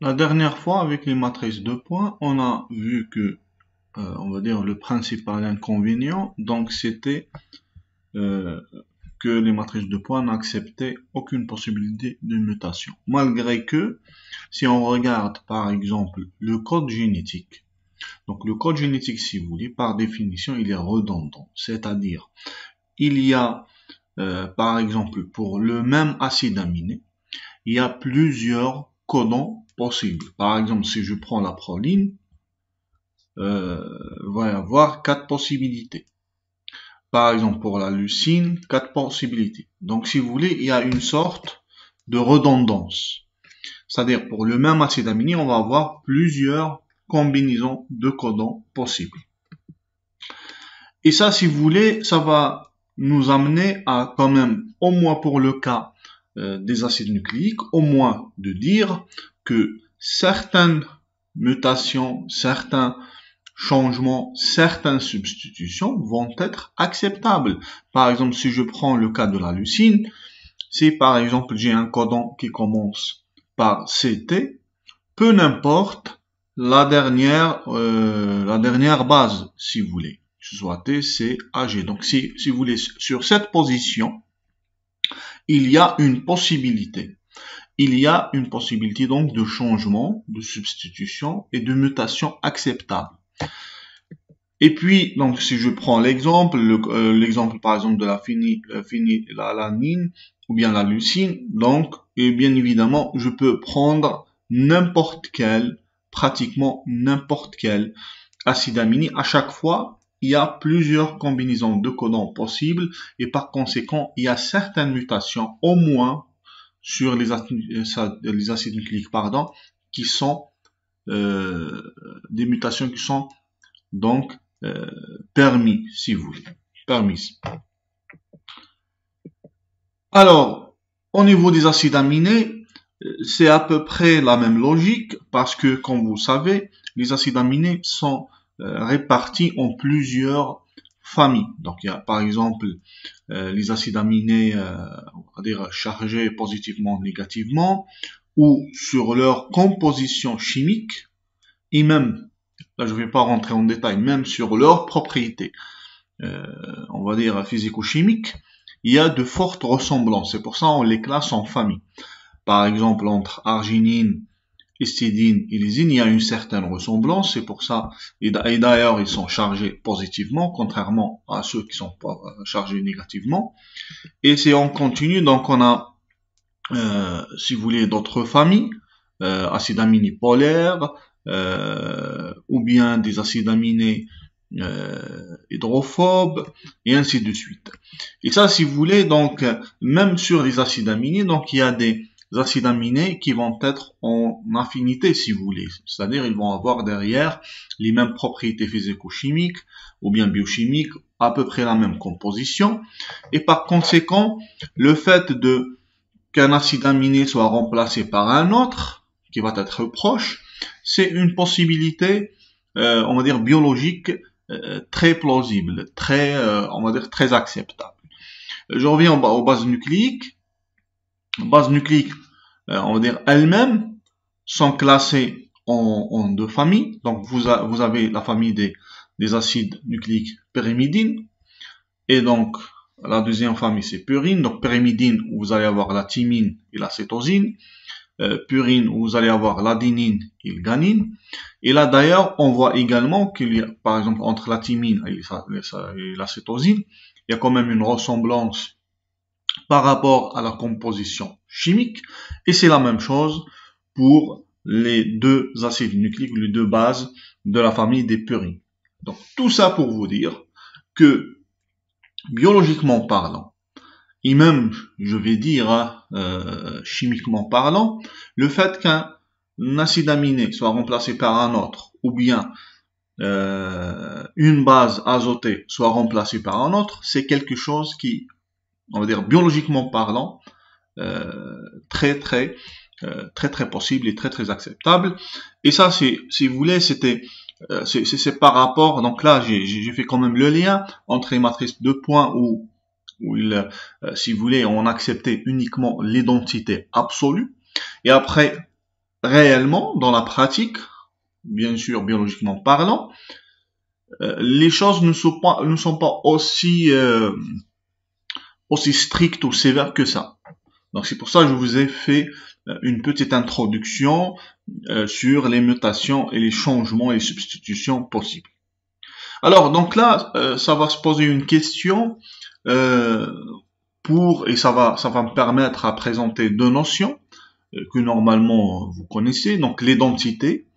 La dernière fois, avec les matrices de points, on a vu que, on va dire, le principal inconvénient, donc c'était euh, que les matrices de points n'acceptaient aucune possibilité de mutation. Malgré que, si on regarde par exemple le code génétique, donc le code génétique, si vous voulez, par définition, il est redondant, c'est-à-dire il y a, par exemple, pour le même acide aminé, il y a plusieurs codons possibles. Par exemple, si je prends la proline, va y avoir 4 possibilités. Par exemple, pour la leucine, 4 possibilités. Donc, si vous voulez, il y a une sorte de redondance. C'est-à-dire, pour le même acide aminé, on va avoir plusieurs combinaisons de codons possibles. Et ça, si vous voulez, ça va nous amener à quand même, au moins pour le cas des acides nucléiques, au moins de dire que certaines mutations, certains changements, certaines substitutions vont être acceptables. Par exemple, si je prends le cas de la leucine, si par exemple j'ai un codon qui commence par CT, peu n'importe la dernière base, si vous voulez, que ce soit T, C, AG. Donc si vous voulez, sur cette position, il y a une possibilité. Il y a une possibilité donc de changement, de substitution et de mutation acceptable. Et puis, donc, si je prends l'exemple, l'exemple par exemple de la phénylalanine ou bien la leucine, donc, et bien évidemment, je peux prendre n'importe quel, pratiquement n'importe quel acide aminé. À chaque fois, il y a plusieurs combinaisons de codons possibles et par conséquent, il y a certaines mutations, au moins sur les acides nucléiques, pardon, qui sont des mutations qui sont donc permis, si vous voulez, permises. Alors, au niveau des acides aminés, c'est à peu près la même logique parce que, comme vous savez, les acides aminés sont répartis en plusieurs familles. Donc, il y a par exemple les acides aminés, on va dire chargés positivement ou négativement, ou sur leur composition chimique, et même, là je ne vais pas rentrer en détail, même sur leurs propriétés, on va dire physico-chimiques, il y a de fortes ressemblances. C'est pour ça qu'on les classe en famille. Par exemple, entre arginine, histidine et lysine, il y a une certaine ressemblance. C'est pour ça, et d'ailleurs, ils sont chargés positivement, contrairement à ceux qui sont pas chargés négativement. Et si on continue, donc on a, si vous voulez, d'autres familles, acides aminés polaires, ou bien des acides aminés hydrophobes, et ainsi de suite. Et ça, si vous voulez, donc, même sur les acides aminés, donc il y a des acides aminés qui vont être en affinité, si vous voulez. C'est-à-dire, ils vont avoir derrière les mêmes propriétés physico-chimiques, ou bien biochimiques, à peu près la même composition. Et par conséquent, le fait qu'un acide aminé soit remplacé par un autre, qui va être proche, c'est une possibilité, on va dire, biologique, très plausible, très, on va dire, très acceptable. Je reviens aux bases nucléiques. Les bases nucléiques, on va dire, elles-mêmes sont classées en deux familles. Donc, vous avez la famille des acides nucléiques pyrimidines. Et donc, la deuxième famille, c'est purine. Donc, pyrimidine, vous allez avoir la thymine et la cétosine. Purine, où vous allez avoir l'adenine et le guanine. Et là, d'ailleurs, on voit également qu'il y a, par exemple, entre la thymine et la cétosine, il y a quand même une ressemblance par rapport à la composition chimique. Et c'est la même chose pour les deux acides nucléiques, les deux bases de la famille des purines. Donc, tout ça pour vous dire que, biologiquement parlant, et même, je vais dire, chimiquement parlant, le fait qu'un acide aminé soit remplacé par un autre, ou bien une base azotée soit remplacée par un autre, c'est quelque chose qui, on va dire, biologiquement parlant, très possible et très acceptable. Et ça, si vous voulez, c'est par rapport, donc là, j'ai fait quand même le lien entre les matrices de points où si vous voulez, on acceptait uniquement l'identité absolue. Et après, réellement, dans la pratique, bien sûr biologiquement parlant, les choses ne sont pas aussi strictes ou sévères que ça. Donc c'est pour ça que je vous ai fait une petite introduction sur les mutations et les changements et les substitutions possibles. Alors donc là, ça va se poser une question et ça va me permettre à présenter deux notions que normalement vous connaissez. Donc l'identité,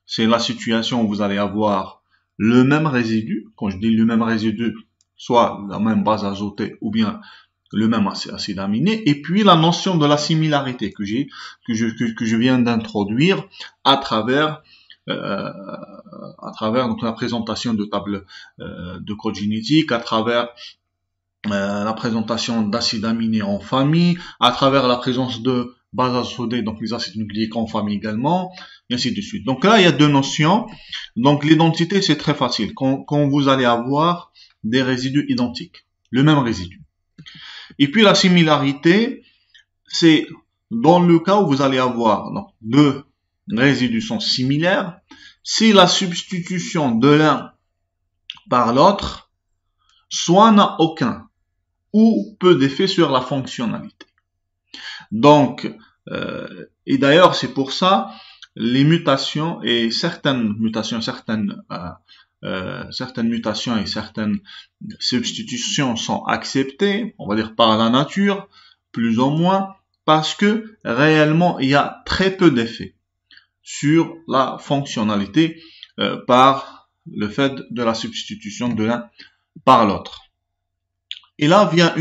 c'est la situation où vous allez avoir le même résidu. Quand je dis le même résidu, soit la même base azotée ou bien le même acide aminé, et puis la notion de la similarité que je viens d'introduire à travers donc la présentation de table de code génétique, à travers la présentation d'acides aminés en famille, à travers la présence de bases azotées, donc les acides nucléiques en famille également, et ainsi de suite. Donc là, il y a deux notions. Donc l'identité, c'est très facile. Quand vous allez avoir des résidus identiques, le même résidu. Et puis la similarité, c'est dans le cas où vous allez avoir donc, deux résidus sont similaires, si la substitution de l'un par l'autre soit n'a aucun ou peu d'effet sur la fonctionnalité. Donc, et d'ailleurs c'est pour ça les mutations et certaines mutations et certaines substitutions sont acceptées, on va dire par la nature, plus ou moins, parce que réellement il y a très peu d'effets sur la fonctionnalité par le fait de la substitution de l'un par l'autre. Et là vient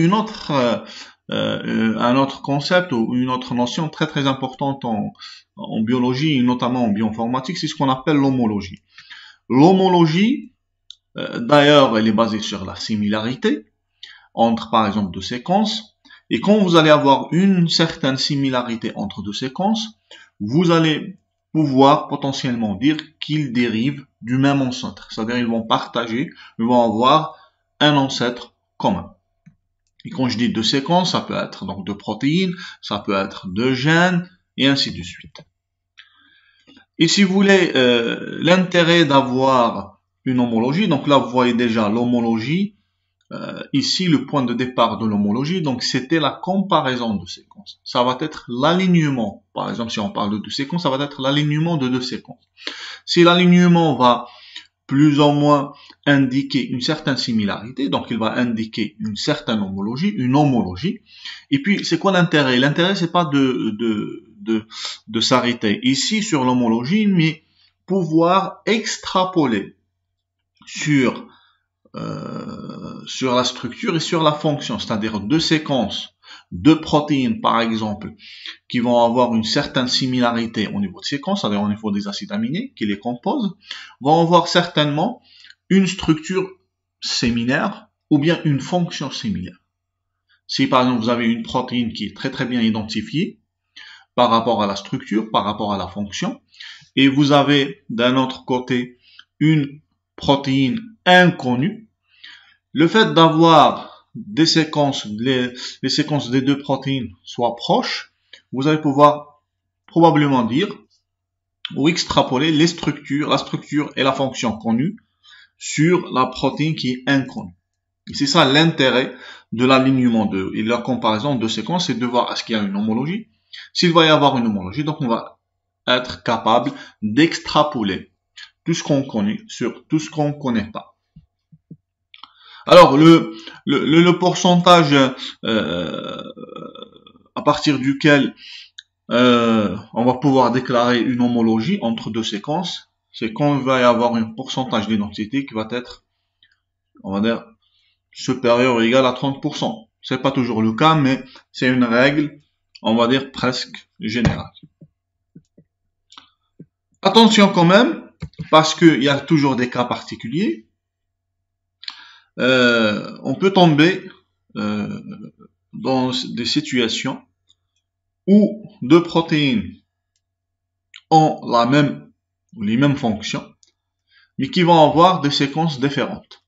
un autre concept ou une autre notion très très importante en biologie et notamment en bioinformatique, c'est ce qu'on appelle l'homologie. L'homologie, d'ailleurs, elle est basée sur la similarité entre, par exemple, deux séquences. Et quand vous allez avoir une certaine similarité entre deux séquences, vous allez pouvoir potentiellement dire qu'ils dérivent du même ancêtre. C'est-à-dire ils vont avoir un ancêtre commun. Et quand je dis deux séquences, ça peut être donc deux protéines, ça peut être deux gènes, et ainsi de suite. Et si vous voulez l'intérêt d'avoir une homologie, donc là vous voyez déjà l'homologie, ici le point de départ de l'homologie, donc c'était la comparaison de séquences. Ça va être l'alignement, par exemple si on parle de deux séquences, ça va être l'alignement de deux séquences. Si l'alignement va plus ou moins indiquer une certaine similarité, donc il va indiquer une certaine homologie, une homologie. Et puis c'est quoi l'intérêt? L'intérêt c'est pas de s'arrêter ici sur l'homologie, mais pouvoir extrapoler sur la structure et sur la fonction, c'est-à-dire deux séquences de protéines par exemple qui vont avoir une certaine similarité au niveau de séquence, c'est-à-dire au niveau des acides aminés qui les composent, vont avoir certainement une structure similaire ou bien une fonction similaire. Si par exemple vous avez une protéine qui est très très bien identifiée par rapport à la structure, par rapport à la fonction, et vous avez d'un autre côté une protéine inconnue, le fait d'avoir des séquences, les séquences des deux protéines soient proches, vous allez pouvoir probablement dire ou extrapoler la structure et la fonction connue sur la protéine qui est inconnue. Et c'est ça l'intérêt de l'alignement et de la comparaison de séquences, c'est de voir est-ce qu'il y a une homologie. S'il va y avoir une homologie, donc on va être capable d'extrapoler tout ce qu'on connaît sur tout ce qu'on ne connaît pas. Alors le pourcentage à partir duquel on va pouvoir déclarer une homologie entre deux séquences, c'est quand il va y avoir un pourcentage d'identité qui va être, on va dire, supérieur ou égal à 30%. C'est pas toujours le cas, mais c'est une règle, on va dire, presque générale. Attention quand même, parce qu'il y a toujours des cas particuliers. On peut tomber dans des situations où deux protéines ont les mêmes fonctions, mais qui vont avoir des séquences différentes.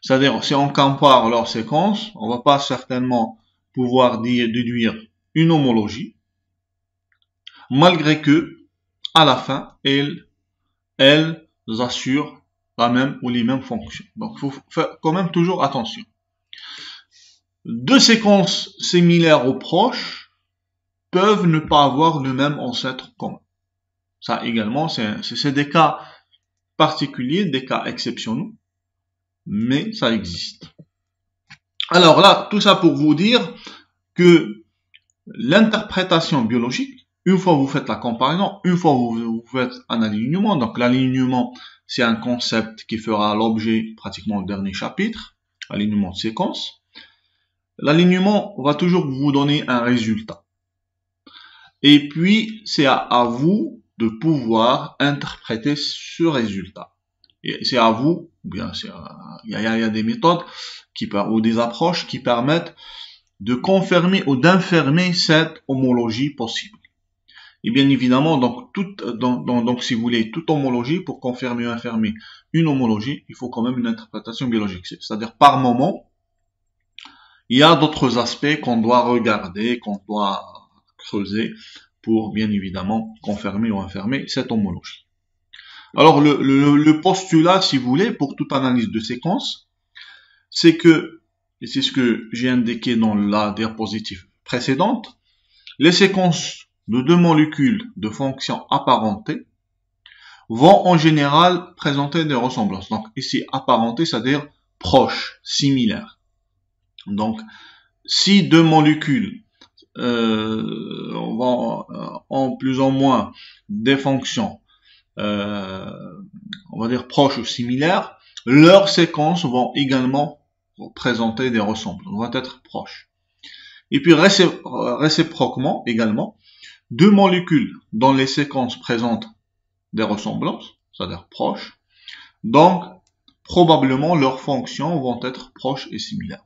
C'est-à-dire, si on compare leurs séquences, on va pas certainement pouvoir déduire une homologie. malgré que, à la fin, elles assurent la même ou les mêmes fonctions. Donc, il faut faire quand même toujours attention. Deux séquences similaires ou proches peuvent ne pas avoir le même ancêtre commun. Ça également, c'est des cas particuliers, des cas exceptionnels, mais ça existe. Alors là, tout ça pour vous dire que l'interprétation biologique, une fois vous faites la comparaison, une fois vous faites un alignement, donc l'alignement, c'est un concept qui fera l'objet pratiquement du dernier chapitre, alignement de séquence. L'alignement va toujours vous donner un résultat. Et puis, c'est à vous de pouvoir interpréter ce résultat. Et c'est à vous, bien il y a des méthodes ou des approches qui permettent de confirmer ou d'infirmer cette homologie possible. Et bien évidemment, donc si vous voulez toute homologie, pour confirmer ou infirmer une homologie, il faut quand même une interprétation biologique. C'est-à-dire par moment, il y a d'autres aspects qu'on doit regarder, qu'on doit creuser pour bien évidemment confirmer ou infirmer cette homologie. Alors le postulat, si vous voulez, pour toute analyse de séquence, c'est que, et c'est ce que j'ai indiqué dans la diapositive précédente, les séquences de deux molécules de fonctions apparentées vont en général présenter des ressemblances. Donc ici, apparentées, c'est-à-dire proches, similaires. Donc, si deux molécules ont plus ou moins des fonctions, on va dire proches ou similaires, leurs séquences vont également présenter des ressemblances, vont être proches. Et puis réciproquement également, deux molécules dont les séquences présentent des ressemblances, c'est-à-dire proches, donc probablement leurs fonctions vont être proches et similaires.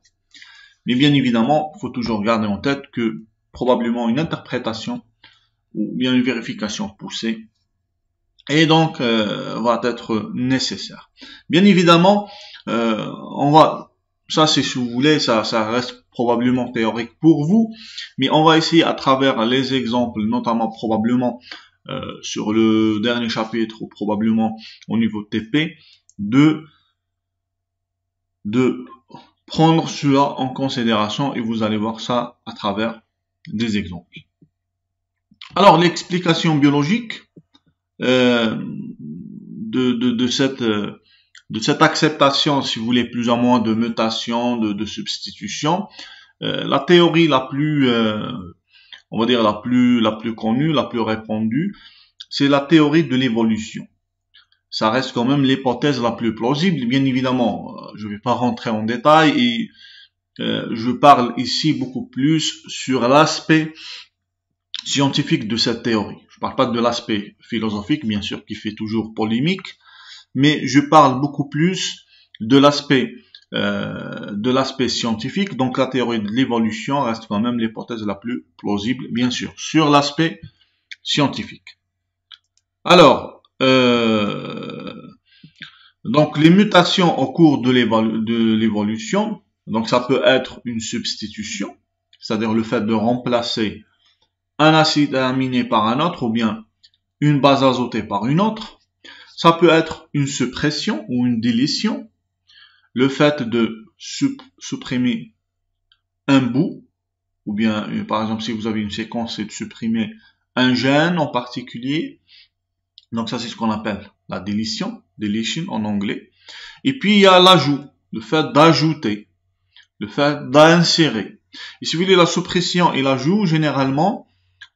Mais bien évidemment, il faut toujours garder en tête que probablement une interprétation ou bien une vérification poussée et donc va être nécessaire. Bien évidemment, ça c'est si vous voulez, ça reste probablement théorique pour vous, mais on va essayer à travers les exemples, notamment probablement sur le dernier chapitre ou probablement au niveau TP, de prendre cela en considération et vous allez voir ça à travers des exemples. Alors l'explication biologique de cette acceptation, si vous voulez, plus ou moins de mutation, de substitution, la théorie la plus, on va dire la plus connue, la plus répandue, c'est la théorie de l'évolution. Ça reste quand même l'hypothèse la plus plausible, bien évidemment. Je ne vais pas rentrer en détail et je parle ici beaucoup plus sur l'aspect scientifique de cette théorie. Je ne parle pas de l'aspect philosophique, bien sûr, qui fait toujours polémique, mais je parle beaucoup plus de l'aspect scientifique. Donc la théorie de l'évolution reste quand même l'hypothèse la plus plausible, bien sûr, sur l'aspect scientifique. Alors, donc les mutations au cours de l'évolution, donc ça peut être une substitution, c'est-à-dire le fait de remplacer un acide aminé par un autre ou bien une base azotée par une autre. Ça peut être une suppression ou une délétion, le fait de supprimer un bout, ou bien par exemple si vous avez une séquence, c'est de supprimer un gène en particulier. Donc ça c'est ce qu'on appelle la deletion en anglais. Et puis il y a l'ajout, le fait d'ajouter, le fait d'insérer. Et si vous voulez la suppression et l'ajout, généralement,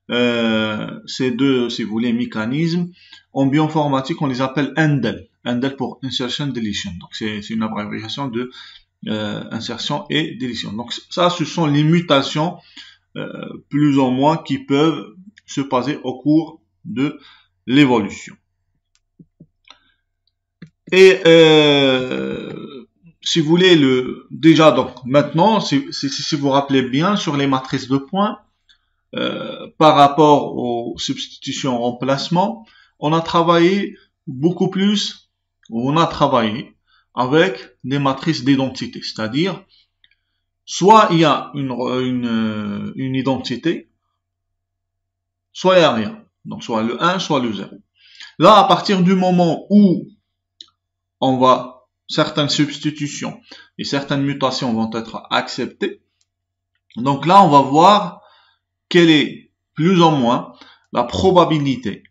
ces deux, si vous voulez, mécanismes, en bioinformatique, on les appelle INDEL. INDEL pour Insertion Deletion. Donc c'est une abréviation de insertion et deletion. Donc ça, ce sont les mutations plus ou moins qui peuvent se passer au cours de l'évolution. Et si vous voulez, déjà, donc maintenant, si vous vous rappelez bien, sur les matrices de points, par rapport aux substitutions remplacement, on a travaillé beaucoup plus, on a travaillé avec des matrices d'identité, c'est-à-dire soit il y a une identité, soit il n'y a rien. Donc soit le 1, soit le 0. Là, à partir du moment où certaines substitutions et certaines mutations vont être acceptées, donc là, on va voir quelle est plus ou moins la probabilité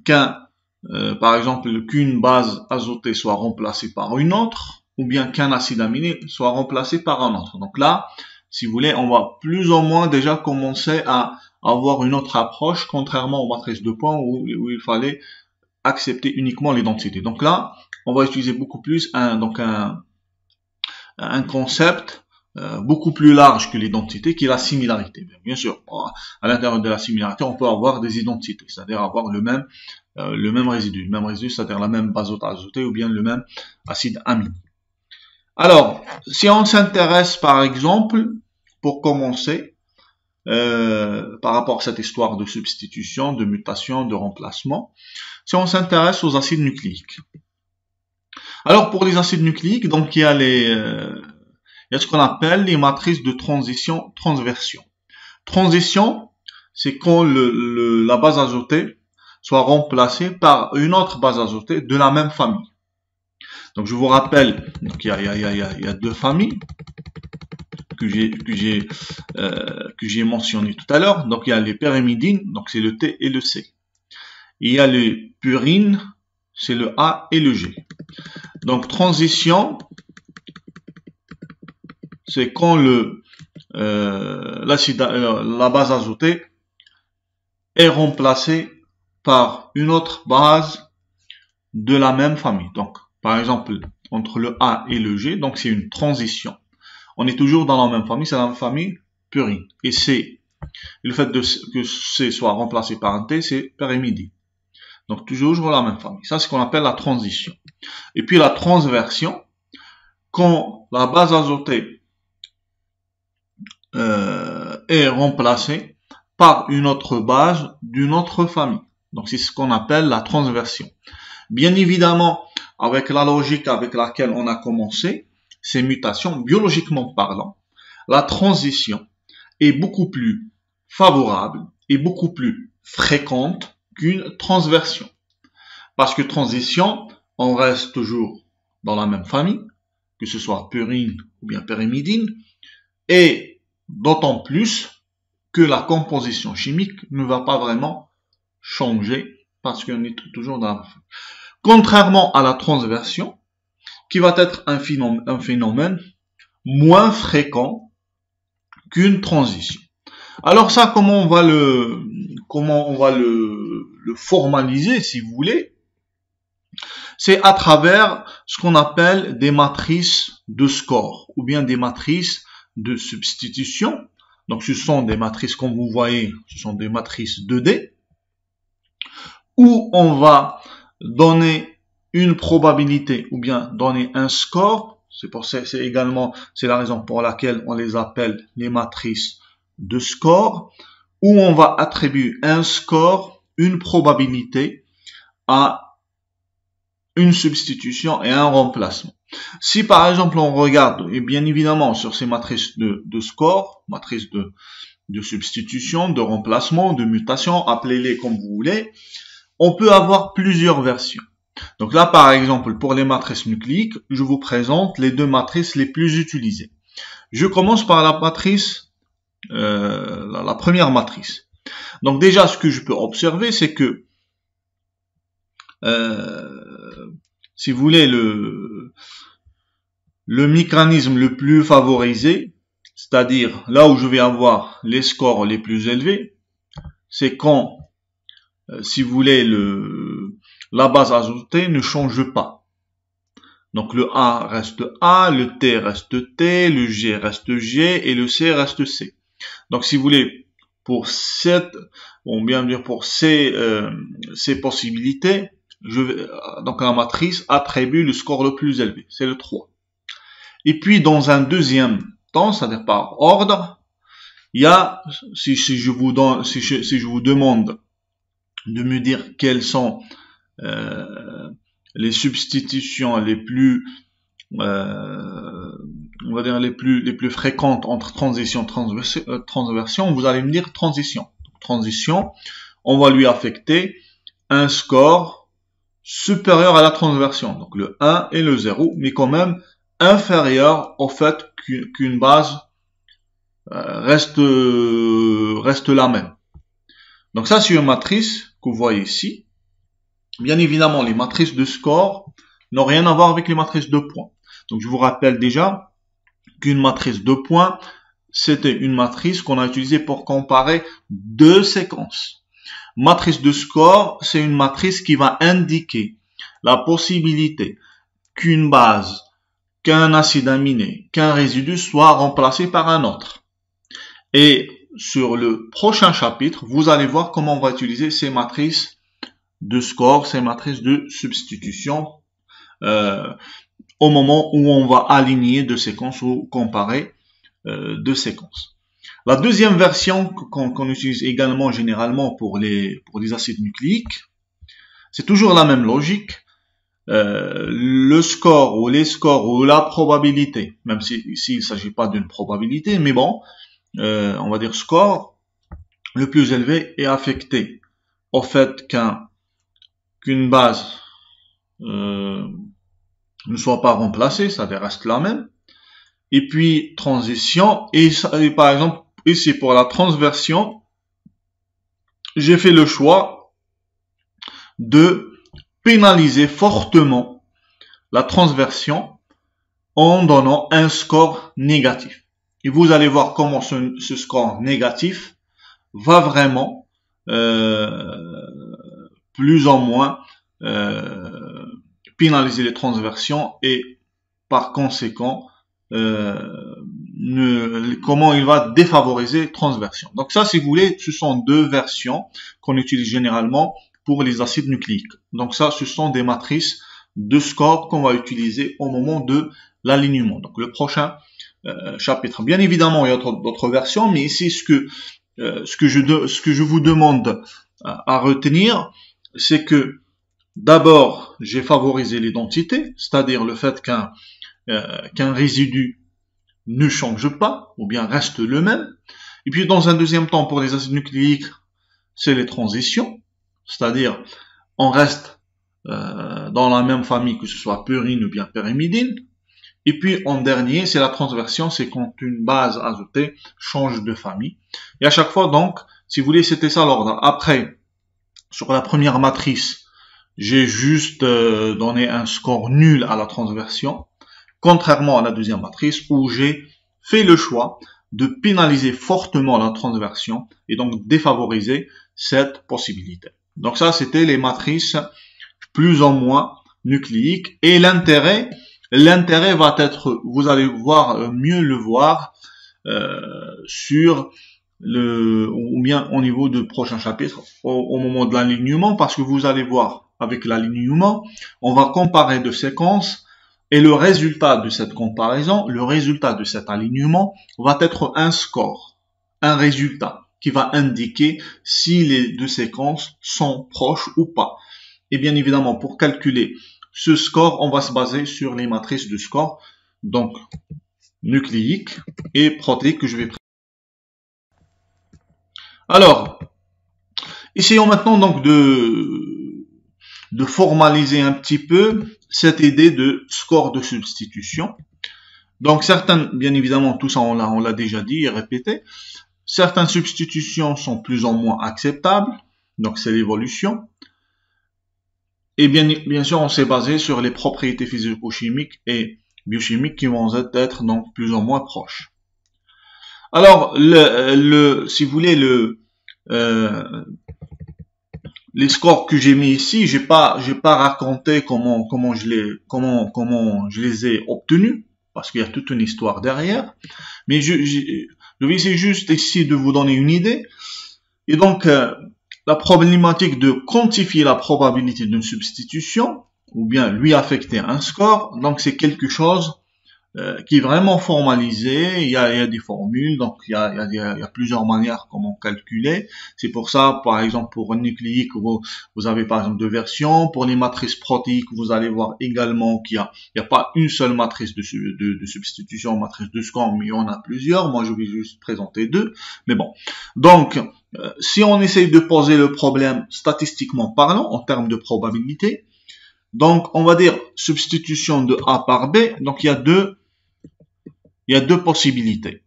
par exemple, qu'une base azotée soit remplacée par une autre, ou bien qu'un acide aminé soit remplacé par un autre. Donc là, si vous voulez, on va plus ou moins déjà commencer à avoir une autre approche, contrairement aux matrices de points où il fallait accepter uniquement l'identité. Donc là, on va utiliser beaucoup plus un concept beaucoup plus large que l'identité, qui est la similarité. Bien sûr, à l'intérieur de la similarité, on peut avoir des identités, c'est-à-dire avoir le même résidu, c'est-à-dire la même base azotée ou bien le même acide amine. Alors, si on s'intéresse par exemple, pour commencer, par rapport à cette histoire de substitution, de mutation, de remplacement, si on s'intéresse aux acides nucléiques. Alors pour les acides nucléiques, donc il y a ce qu'on appelle les matrices de transition-transversion. Transition, c'est quand la base azotée soit remplacée par une autre base azotée de la même famille. Donc je vous rappelle, donc il y a deux familles que j'ai mentionné tout à l'heure. Donc il y a les pyrimidines, donc c'est le T et le C. Et il y a les purines, c'est le A et le G. Donc transition, c'est quand la base azotée est remplacée par une autre base de la même famille. Donc par exemple entre le A et le G, donc c'est une transition. On est toujours dans la même famille, c'est la même famille purine. Et C, le fait que C soit remplacé par un T, c'est pyrimidine. Donc toujours la même famille. Ça, c'est ce qu'on appelle la transition. Et puis la transversion, quand la base azotée est remplacée par une autre base d'une autre famille. Donc c'est ce qu'on appelle la transversion. Bien évidemment, avec la logique avec laquelle on a commencé ces mutations, biologiquement parlant, la transition est beaucoup plus favorable et beaucoup plus fréquente qu'une transversion. Parce que transition, on reste toujours dans la même famille, que ce soit purine ou bien pyrimidine, et d'autant plus que la composition chimique ne va pas vraiment changer parce qu'on est toujours dans la même famille. Contrairement à la transversion, qui va être un phénomène moins fréquent qu'une transition. Alors ça, comment on va le formaliser, si vous voulez? C'est à travers ce qu'on appelle des matrices de score, ou bien des matrices de substitution. Donc ce sont des matrices, comme vous voyez, ce sont des matrices 2D, où on va donner une probabilité ou bien donner un score. C'est la raison pour laquelle on les appelle les matrices de score, où on va attribuer un score, une probabilité à une substitution et un remplacement. Si par exemple on regarde, et bien évidemment sur ces matrices de score, matrices de substitution, de remplacement, de mutation, appelez-les comme vous voulez, on peut avoir plusieurs versions. Donc là, par exemple, pour les matrices nucléiques, je vous présente les deux matrices les plus utilisées. Je commence par la matrice, la première matrice. Donc déjà, ce que je peux observer, c'est que, si vous voulez, le mécanisme le plus favorisé, c'est-à-dire là où je vais avoir les scores les plus élevés, c'est quand, si vous voulez, la base azotée ne change pas. Donc le A reste A, le T reste T, le G reste G et le C reste C. Donc si vous voulez, pour ces possibilités, donc la matrice attribue le score le plus élevé, c'est le 3. Et puis dans un deuxième temps, c'est-à-dire par ordre, il y a, si je vous demande de me dire quelles sont les substitutions les plus on va dire les plus fréquentes entre transition et transversion, vous allez me dire transition. Donc, transition, on va lui affecter un score supérieur à la transversion, donc le 1 et le 0, mais quand même inférieur au fait qu'une base reste la même. Donc ça, c'est une matrice que vous voyez ici. Bien évidemment, les matrices de score n'ont rien à voir avec les matrices de points. Donc je vous rappelle déjà qu'une matrice de points, c'était une matrice qu'on a utilisée pour comparer deux séquences. Matrice de score, c'est une matrice qui va indiquer la possibilité qu'une base, qu'un acide aminé, qu'un résidu soit remplacé par un autre. Et sur le prochain chapitre, vous allez voir comment on va utiliser ces matrices de score, ces matrices de substitution au moment où on va aligner deux séquences ou comparer deux séquences. La deuxième version qu'on utilise également généralement pour les acides nucléiques, c'est toujours la même logique. Le score ou les scores ou la probabilité, même si ici il ne s'agit pas d'une probabilité, mais bon, on va dire score, le plus élevé est affecté au fait qu'une base ne soit pas remplacée, c'est-à-dire reste la même. Et puis transition, et par exemple ici pour la transversion, j'ai fait le choix de pénaliser fortement la transversion en donnant un score négatif. Et vous allez voir comment ce score négatif va vraiment plus ou moins pénaliser les transversions et par conséquent comment il va défavoriser transversion. Donc ça, si vous voulez, ce sont deux versions qu'on utilise généralement pour les acides nucléiques. Donc ça, ce sont des matrices de score qu'on va utiliser au moment de l'alignement. Donc le prochain chapitre. Bien évidemment, il y a d'autres versions, mais ici, ce que je vous demande à retenir, c'est que d'abord, j'ai favorisé l'identité, c'est-à-dire le fait qu'un résidu ne change pas, ou bien reste le même. Et puis, dans un deuxième temps, pour les acides nucléiques, c'est les transitions, c'est-à-dire, on reste dans la même famille, que ce soit purine ou bien pyrimidine. Et puis, en dernier, c'est la transversion, c'est quand une base azotée change de famille. Et à chaque fois, donc, si vous voulez, c'était ça l'ordre. Après, sur la première matrice, j'ai juste donné un score nul à la transversion, contrairement à la deuxième matrice où j'ai fait le choix de pénaliser fortement la transversion et donc défavoriser cette possibilité. Donc ça, c'était les matrices plus ou moins nucléiques. Et l'intérêt va être, vous allez voir mieux le voir sur ou bien au niveau de prochain chapitre au moment de l'alignement, parce que vous allez voir avec l'alignement, on va comparer deux séquences et le résultat de cette comparaison, le résultat de cet alignement va être un score, un résultat qui va indiquer si les deux séquences sont proches ou pas. Et bien évidemment, pour calculer ce score, on va se baser sur les matrices de score, donc nucléiques et protéiques que je vais présenter. Alors, essayons maintenant donc de formaliser un petit peu cette idée de score de substitution. Donc certaines, bien évidemment, tout ça on l'a déjà dit et répété, certaines substitutions sont plus ou moins acceptables, donc c'est l'évolution. Et bien sûr, on s'est basé sur les propriétés physico-chimiques et biochimiques qui vont être donc plus ou moins proches. Alors, si vous voulez, les scores que j'ai mis ici, j'ai pas raconté comment je les ai obtenus, parce qu'il y a toute une histoire derrière. Mais je vais essayer juste ici de vous donner une idée. Et donc, la problématique de quantifier la probabilité d'une substitution, ou bien lui affecter un score, donc c'est quelque chose qui est vraiment formalisé. Il y a des formules, donc il y a plusieurs manières comment calculer. C'est pour ça, par exemple, pour un nucléique, vous avez par exemple deux versions. Pour les matrices protéiques, vous allez voir également qu'il y a pas une seule matrice de substitution, matrice de score, mais il y en a plusieurs. Moi, je vais juste présenter deux. Mais bon, donc si on essaye de poser le problème statistiquement parlant, en termes de probabilité, donc on va dire substitution de A par B. Donc il y a deux possibilités.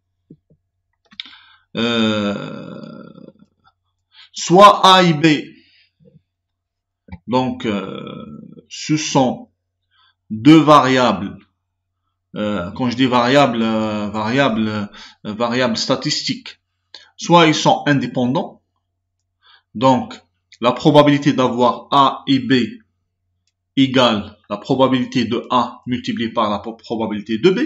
Soit A et B, donc ce sont deux variables. Quand je dis variables statistiques, soit ils sont indépendants, donc la probabilité d'avoir A et B égale la probabilité de A multipliée par la probabilité de B.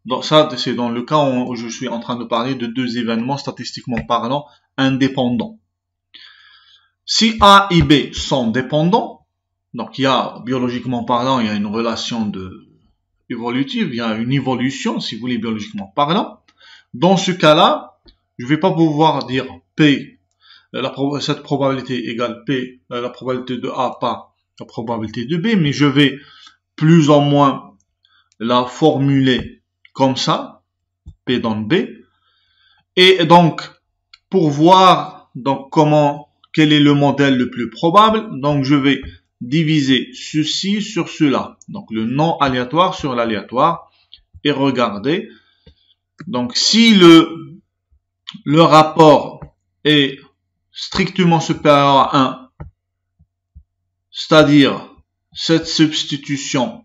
Donc ça, c'est dans le cas où je suis en train de parler de deux événements statistiquement parlant indépendants. Si A et B sont dépendants, donc il y a, biologiquement parlant, il y a une relation évolutive, il y a une évolution, si vous voulez, biologiquement parlant. Dans ce cas-là, je ne vais pas pouvoir dire P, cette probabilité égale P, la probabilité de A par la probabilité de B, mais je vais plus ou moins la formuler comme ça, P dans B. Et donc, pour voir donc quel est le modèle le plus probable, donc je vais diviser ceci sur cela. Donc le non aléatoire sur l'aléatoire. Et regardez. Donc si le rapport est strictement supérieur à 1, c'est-à-dire cette substitution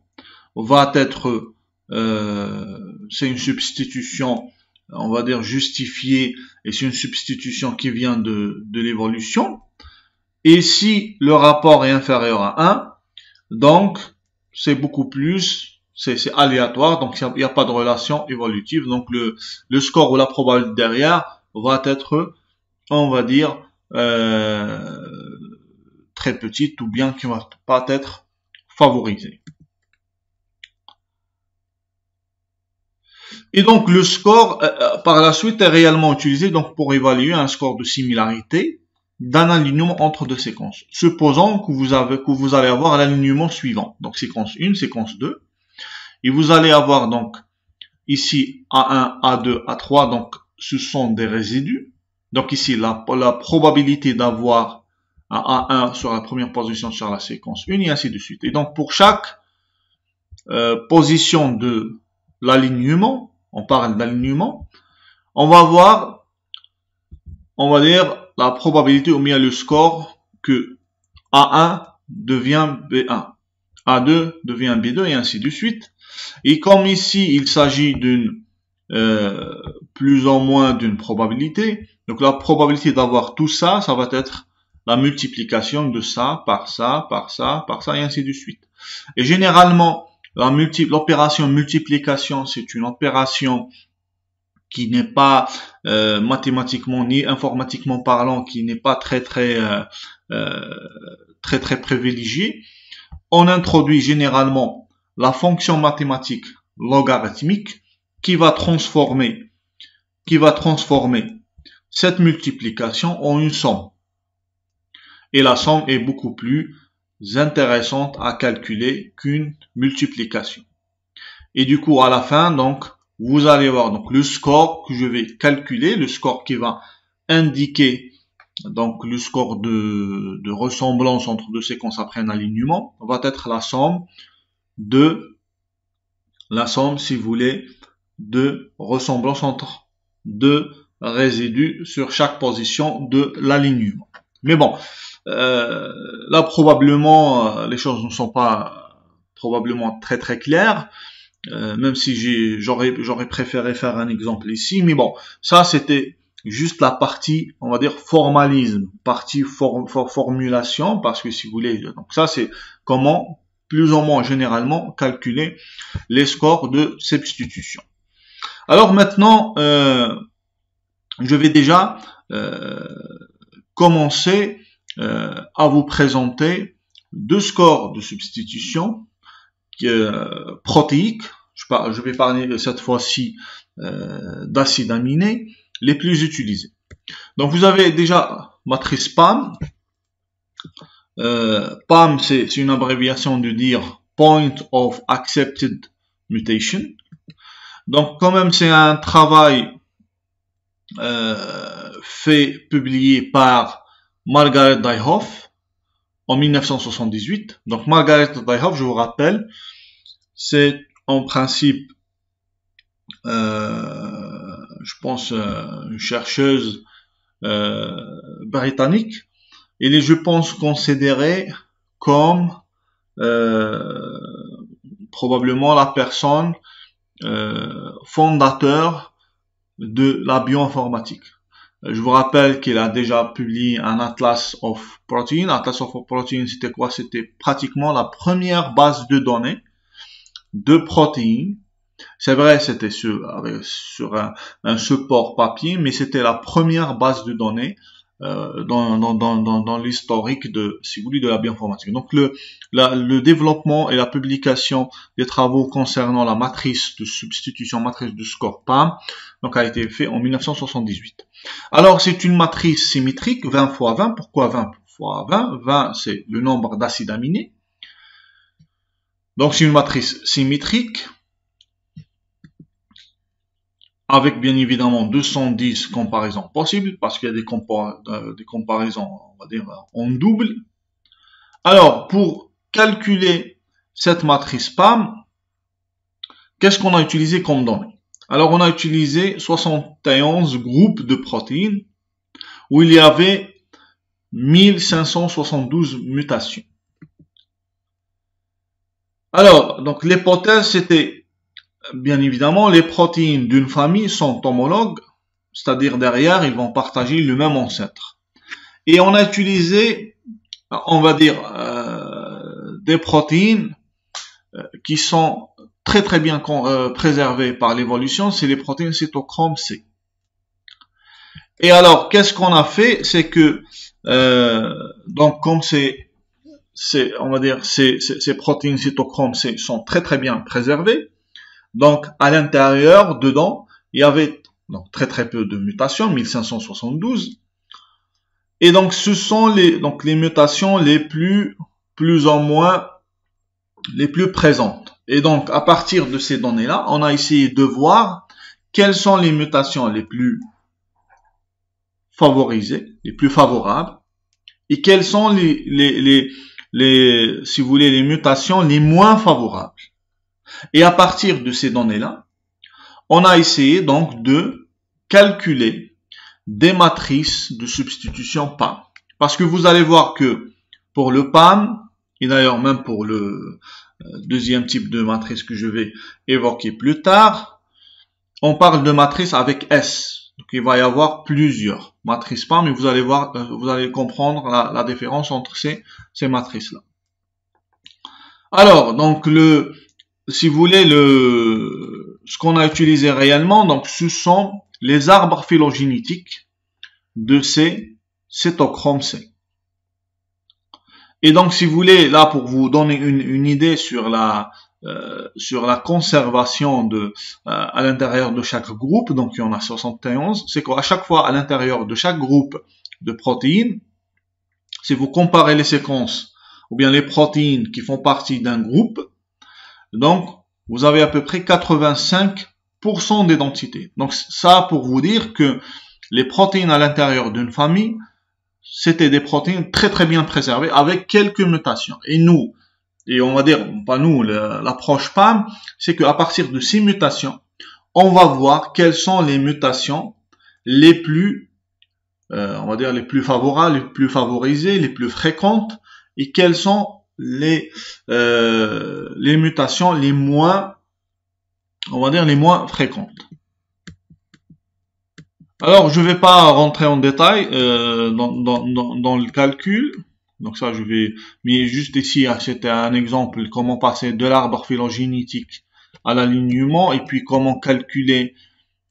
va être c'est une substitution, on va dire, justifiée, et c'est une substitution qui vient de l'évolution. Et si le rapport est inférieur à 1, donc c'est beaucoup plus, c'est aléatoire, donc il n'y a pas de relation évolutive, donc le score ou la probabilité derrière va être, on va dire, très petite, ou bien qui ne va pas être favorisée. Et donc le score par la suite est réellement utilisé donc pour évaluer un score de similarité d'un alignement entre deux séquences. Supposons que vous allez avoir l'alignement suivant, donc séquence 1, séquence 2, et vous allez avoir donc ici A1, A2, A3, donc ce sont des résidus. Donc ici la probabilité d'avoir un A1 sur la première position sur la séquence 1 et ainsi de suite. Et donc pour chaque position de l'alignement, on parle d'alignement, on va voir, on va dire la probabilité ou bien le score que A1 devient B1, A2 devient B2 et ainsi de suite. Et comme ici il s'agit d'une plus ou moins d'une probabilité, donc la probabilité d'avoir tout ça, ça va être la multiplication de ça par ça, par ça, par ça et ainsi de suite. Et généralement, l'opération multiplication, c'est une opération qui n'est pas mathématiquement ni informatiquement parlant, qui n'est pas très privilégiée. On introduit généralement la fonction mathématique logarithmique qui va transformer cette multiplication en une somme. Et la somme est beaucoup plus intéressante à calculer qu'une multiplication. Et du coup, à la fin, donc, vous allez voir donc le score que je vais calculer, le score qui va indiquer donc le score de ressemblance entre deux séquences après un alignement, va être la somme, si vous voulez, de ressemblance entre deux résidus sur chaque position de l'alignement. Mais bon, là probablement les choses ne sont pas probablement très claires, même si j'aurais préféré faire un exemple ici, mais bon, ça c'était juste la partie, on va dire, formalisme, partie formulation, parce que si vous voulez, donc ça c'est comment plus ou moins généralement calculer les scores de substitution. Alors maintenant, je vais déjà commencer à vous présenter deux scores de substitution protéiques. Je je vais parler cette fois-ci d'acides aminés les plus utilisés. Donc vous avez déjà matrice PAM. PAM, c'est une abréviation de dire Point of Accepted Mutation. Donc quand même c'est un travail publié par Margaret Diehoff en 1978. Donc Margaret Diehoff, je vous rappelle, c'est en principe, je pense, une chercheuse britannique. Elle est, je pense, considérée comme probablement la personne fondateur de la bioinformatique. Je vous rappelle qu'il a déjà publié un Atlas of Protein. Atlas of Protein, c'était quoi? C'était pratiquement la première base de données de protéines. C'est vrai, c'était sur un support papier, mais c'était la première base de données dans l'historique de, si vous voulez, de la bioinformatique. Donc le développement et la publication des travaux concernant la matrice de substitution, matrice de score PAM, donc a été fait en 1978. Alors c'est une matrice symétrique, 20 fois 20. Pourquoi 20 fois 20? 20 c'est le nombre d'acides aminés. Donc c'est une matrice symétrique avec bien évidemment 210 comparaisons possibles, parce qu'il y a des comparaisons, on va dire, en double. Alors, pour calculer cette matrice PAM, qu'est-ce qu'on a utilisé comme données? Alors, on a utilisé 71 groupes de protéines, où il y avait 1572 mutations. Alors, donc l'hypothèse, c'était bien évidemment, les protéines d'une famille sont homologues, c'est-à-dire derrière, ils vont partager le même ancêtre. Et on a utilisé, on va dire, des protéines qui sont très très bien préservées par l'évolution, c'est les protéines cytochrome C. Et alors, qu'est-ce qu'on a fait? C'est que, donc comme on va dire, ces protéines cytochrome C sont très très bien préservées. Donc, à l'intérieur, dedans, il y avait donc très très peu de mutations, 1572. Et donc, ce sont les mutations les plus ou moins, les plus présentes. Et donc, à partir de ces données-là, on a essayé de voir quelles sont les mutations les plus favorisées, les plus favorables, et quelles sont si vous voulez, les mutations les moins favorables. Et à partir de ces données-là, on a essayé donc de calculer des matrices de substitution PAM. Parce que vous allez voir que pour le PAM, et d'ailleurs même pour le deuxième type de matrice que je vais évoquer plus tard, on parle de matrice avec S. Donc il va y avoir plusieurs matrices PAM, et vous allez voir, vous allez comprendre la différence entre ces matrices-là. Alors, donc si vous voulez, ce qu'on a utilisé réellement, donc ce sont les arbres phylogénétiques de ces cytochromes C. Et donc, si vous voulez, là, pour vous donner une idée sur la conservation à l'intérieur de chaque groupe, donc il y en a 71, c'est qu'à chaque fois, à l'intérieur de chaque groupe de protéines, si vous comparez les séquences, ou bien les protéines qui font partie d'un groupe, donc, vous avez à peu près 85% des densités. Donc, ça pour vous dire que les protéines à l'intérieur d'une famille, c'était des protéines très très bien préservées avec quelques mutations. Et nous, et on va dire, pas nous, l'approche PAM, c'est qu'à partir de ces mutations, on va voir quelles sont les mutations les plus, on va dire, les plus favorables, les plus favorisées, les plus fréquentes, et quelles sont les mutations les moins, on va dire, les moins fréquentes. Alors, je ne vais pas rentrer en détail dans le calcul. Donc ça, je vais, mais juste ici, c'était un exemple, comment passer de l'arbre phylogénétique à l'alignement, et puis comment calculer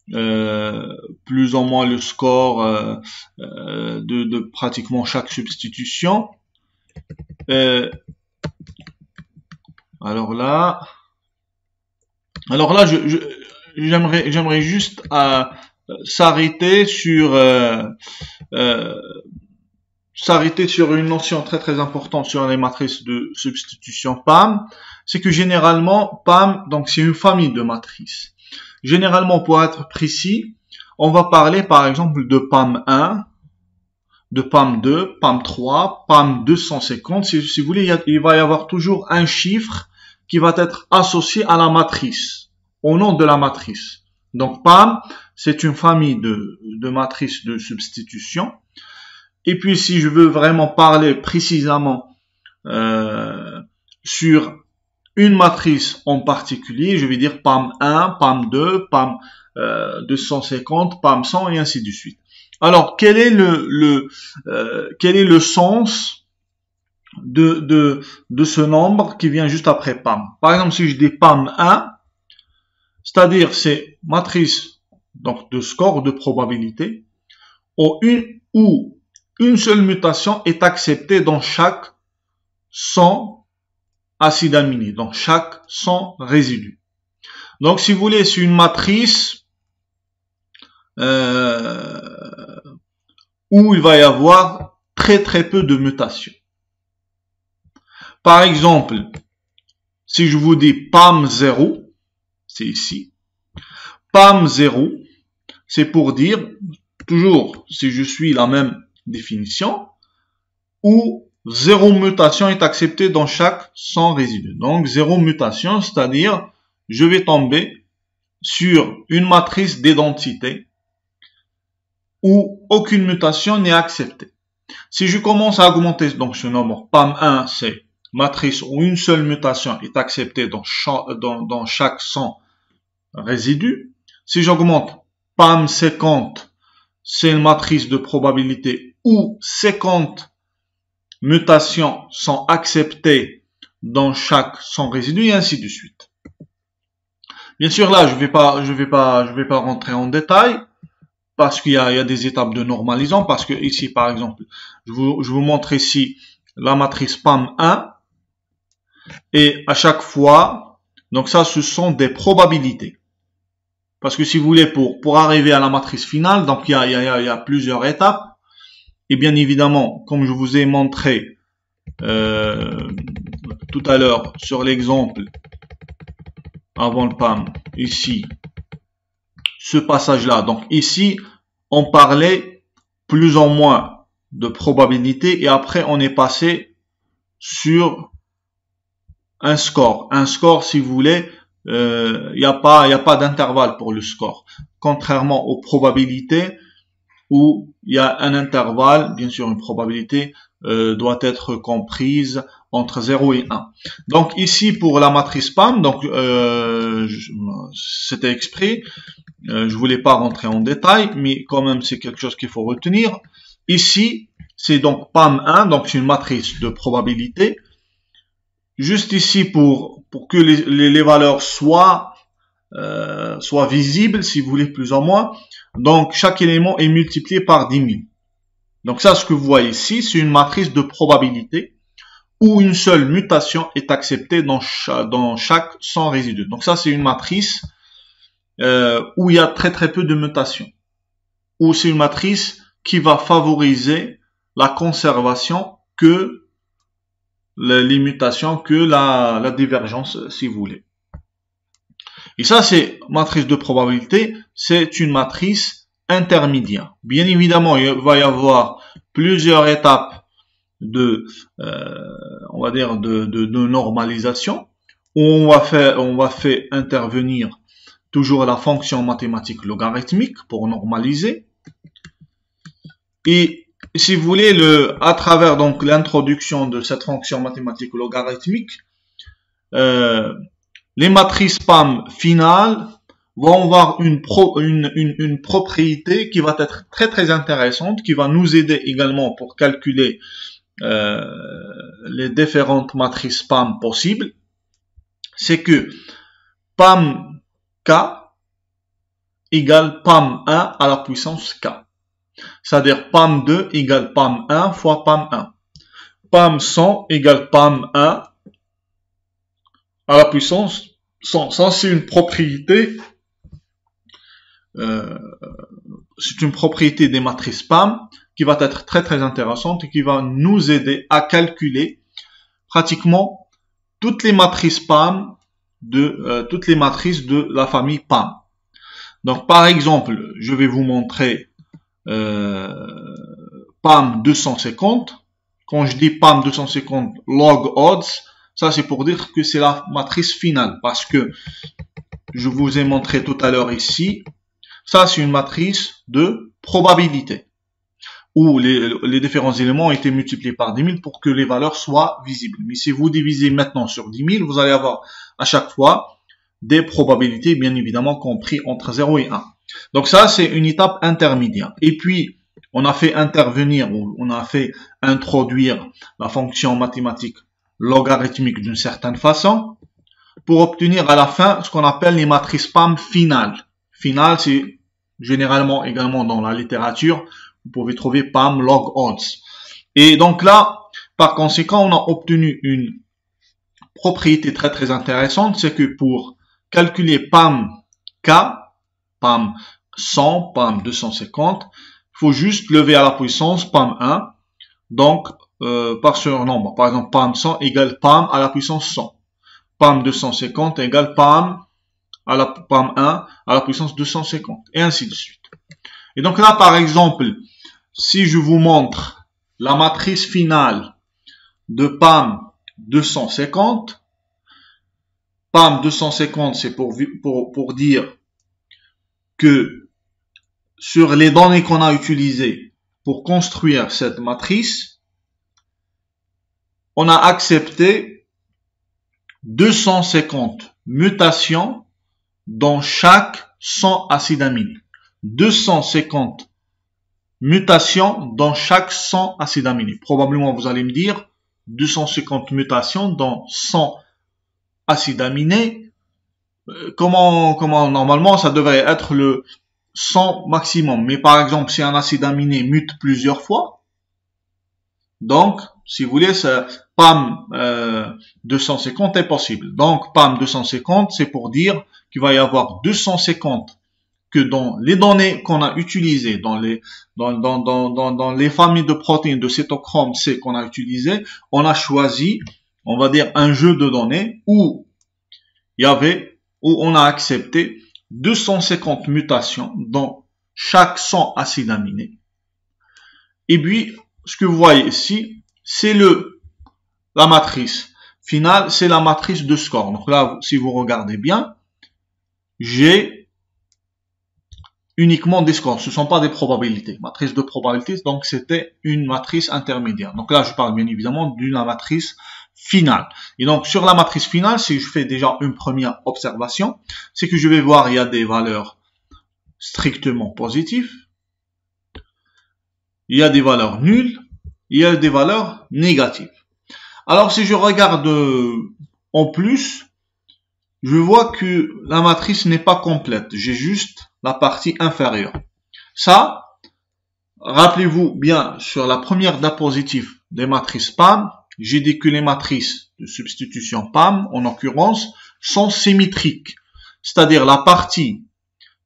plus ou moins le score de pratiquement chaque substitution. Alors là, Alors là, j'aimerais juste s'arrêter sur une notion très très importante sur les matrices de substitution PAM. C'est que généralement, PAM, donc c'est une famille de matrices. Généralement, pour être précis, on va parler par exemple de PAM 1, de PAM 2, PAM 3, PAM 250. Si vous voulez, il va y avoir toujours un chiffre qui va être associé à la matrice, au nom de la matrice. Donc PAM, c'est une famille de matrices de substitution. Et puis si je veux vraiment parler précisément sur une matrice en particulier, je vais dire PAM 1, PAM 2, PAM 250, PAM 100 et ainsi de suite. Alors, quel est le sens de ce nombre qui vient juste après PAM? Par exemple, si je dis PAM 1, c'est-à-dire c'est matrice donc de score, de probabilité, où une seule mutation est acceptée dans chaque 100 acides aminés, dans chaque 100 résidus. Donc, si vous voulez, c'est une matrice où il va y avoir très très peu de mutations. Par exemple, si je vous dis PAM 0, c'est ici. PAM 0, c'est pour dire, toujours si je suis la même définition, où 0 mutation est acceptée dans chaque 100 résidus. Donc 0 mutation, c'est-à-dire je vais tomber sur une matrice d'identité où aucune mutation n'est acceptée. Si je commence à augmenter donc ce nombre, PAM 1, c'est matrice où une seule mutation est acceptée dans chaque 100 résidus. Si j'augmente PAM 50, c'est une matrice de probabilité où 50 mutations sont acceptées dans chaque 100 résidus et ainsi de suite. Bien sûr, là, je vais pas rentrer en détail parce qu'il y a des étapes de normalisation. Parce que ici, par exemple, je vous montre ici la matrice PAM 1 et à chaque fois, donc ça, ce sont des probabilités. Parce que si vous voulez, pour arriver à la matrice finale, donc il y a plusieurs étapes. Et bien évidemment, comme je vous ai montré tout à l'heure sur l'exemple avant le PAM, ici, ce passage-là. Donc ici, on parlait plus ou moins de probabilité et après on est passé sur un score. Un score, si vous voulez, il n'y a pas d'intervalle pour le score. Contrairement aux probabilités où il y a un intervalle, bien sûr une probabilité doit être comprise entre 0 et 1. Donc ici pour la matrice PAM, donc c'était exprès, je voulais pas rentrer en détail, mais quand même c'est quelque chose qu'il faut retenir. Ici c'est donc PAM 1, donc c'est une matrice de probabilité. Juste ici pour que les valeurs soient visibles, si vous voulez plus ou moins. Donc chaque élément est multiplié par 10 000. Donc ça, ce que vous voyez ici, c'est une matrice de probabilité où une seule mutation est acceptée dans chaque 100 résidus. Donc ça, c'est une matrice où il y a très très peu de mutations. Ou c'est une matrice qui va favoriser la conservation que les mutations, que la divergence, si vous voulez. Et ça, c'est matrice de probabilité, c'est une matrice intermédiaire. Bien évidemment, il va y avoir plusieurs étapes on va dire de normalisation où on va faire intervenir toujours la fonction mathématique logarithmique pour normaliser. Et si vous voulez, à travers donc l'introduction de cette fonction mathématique logarithmique, les matrices PAM finales vont avoir une propriété qui va être très très intéressante, qui va nous aider également pour calculer les différentes matrices PAM possibles. C'est que PAM K égale PAM 1 à la puissance K. C'est-à-dire PAM 2 égale PAM 1 fois PAM 1. PAM 100 égale PAM 1 à la puissance Ça, c'est une propriété. C'est une propriété des matrices PAM qui va être très très intéressante et qui va nous aider à calculer pratiquement toutes les matrices PAM toutes les matrices de la famille PAM. Donc par exemple, je vais vous montrer PAM 250. Quand je dis PAM 250 log odds, ça c'est pour dire que c'est la matrice finale, parce que je vous ai montré tout à l'heure ici, ça c'est une matrice de probabilité, où les différents éléments ont été multipliés par 10 000 pour que les valeurs soient visibles. Mais si vous divisez maintenant sur 10 000, vous allez avoir à chaque fois des probabilités, bien évidemment compris entre 0 et 1. Donc ça c'est une étape intermédiaire. Et puis, on a fait intervenir, ou on a fait introduire la fonction mathématique logarithmique d'une certaine façon pour obtenir à la fin ce qu'on appelle les matrices PAM finales. Finale, c'est généralement également dans la littérature, vous pouvez trouver PAM log odds. Et donc là, par conséquent, on a obtenu une propriété très très intéressante, c'est que pour calculer PAM K, PAM 100, PAM 250, il faut juste lever à la puissance PAM 1, donc par surnombre. Par exemple, PAM 100 égale PAM à la puissance 100. PAM 250 égale PAM à la PAM 1 à la puissance 250, et ainsi de suite. Et donc là, par exemple, si je vous montre la matrice finale de PAM 250, PAM 250, c'est pour dire que sur les données qu'on a utilisées pour construire cette matrice, on a accepté 250 mutations dans chaque 100 acides aminés. 250 mutations dans chaque 100 acides aminés. Probablement, vous allez me dire, 250 mutations dans 100 acides aminés. Comment normalement, ça devrait être le 100 maximum. Mais par exemple, si un acide aminé mute plusieurs fois, donc, si vous voulez, PAM 250 est possible. Donc, PAM 250, c'est pour dire qu'il va y avoir 250 que dans les données qu'on a utilisées, dans les familles de protéines de cytochrome C qu'on a utilisées, on a choisi, on va dire, un jeu de données où on a accepté 250 mutations dans chaque 100 acides aminés. Et puis, ce que vous voyez ici, c'est la matrice finale, c'est la matrice de score. Donc là, si vous regardez bien, j'ai uniquement des scores. Ce ne sont pas des probabilités. Matrice de probabilité, donc c'était une matrice intermédiaire. Donc là, je parle bien évidemment d'une matrice finale. Et donc, sur la matrice finale, si je fais déjà une première observation, c'est que je vais voir, il y a des valeurs strictement positives, il y a des valeurs nulles, il y a des valeurs négatives. Alors, si je regarde en plus, je vois que la matrice n'est pas complète. J'ai juste la partie inférieure. Ça, rappelez-vous bien, sur la première diapositive des matrices PAM, j'ai dit que les matrices de substitution PAM, en l'occurrence, sont symétriques. C'est-à-dire la partie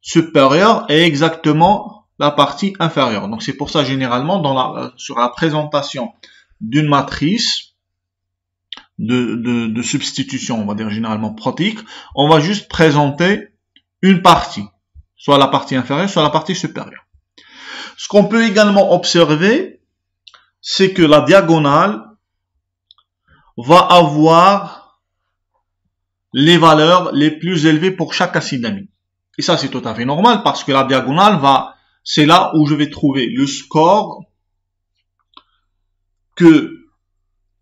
supérieure est exactement la partie inférieure. Donc c'est pour ça, généralement, sur la présentation d'une matrice de substitution, on va dire généralement protéique, on va juste présenter une partie, soit la partie inférieure, soit la partie supérieure. Ce qu'on peut également observer, c'est que la diagonale va avoir les valeurs les plus élevées pour chaque acide aminé. Et ça, c'est tout à fait normal parce que la diagonale c'est là où je vais trouver le score que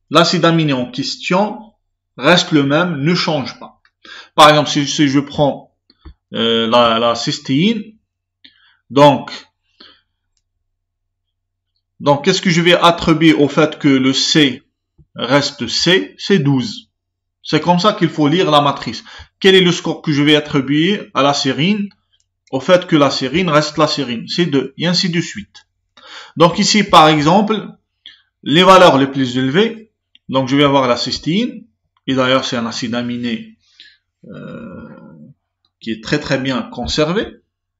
l'acide aminé en question reste le même, ne change pas. Par exemple, si je prends la cystéine, donc qu'est-ce que je vais attribuer au fait que le C reste C? C'est 12. C'est comme ça qu'il faut lire la matrice. Quel est le score que je vais attribuer à la sérine au fait que la sérine reste la sérine? C'est 2, et ainsi de suite. Donc ici, par exemple, les valeurs les plus élevées, donc je vais avoir la cystéine, et d'ailleurs c'est un acide aminé qui est très bien conservé.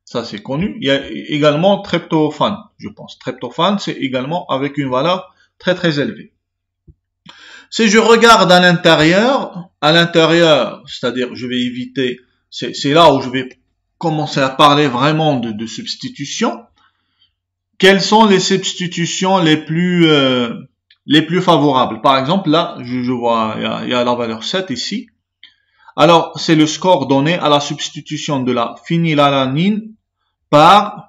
Ça, c'est connu. Il y a également tryptophane, je pense. Tryptophane, c'est également avec une valeur très élevée. Si je regarde à l'intérieur, c'est-à-dire, je vais éviter, c'est là où je vais commencer à parler vraiment de substitution. Quelles sont les substitutions les plus favorables? Par exemple, là, je vois, il y a la valeur 7 ici. Alors, c'est le score donné à la substitution de la phénylalanine par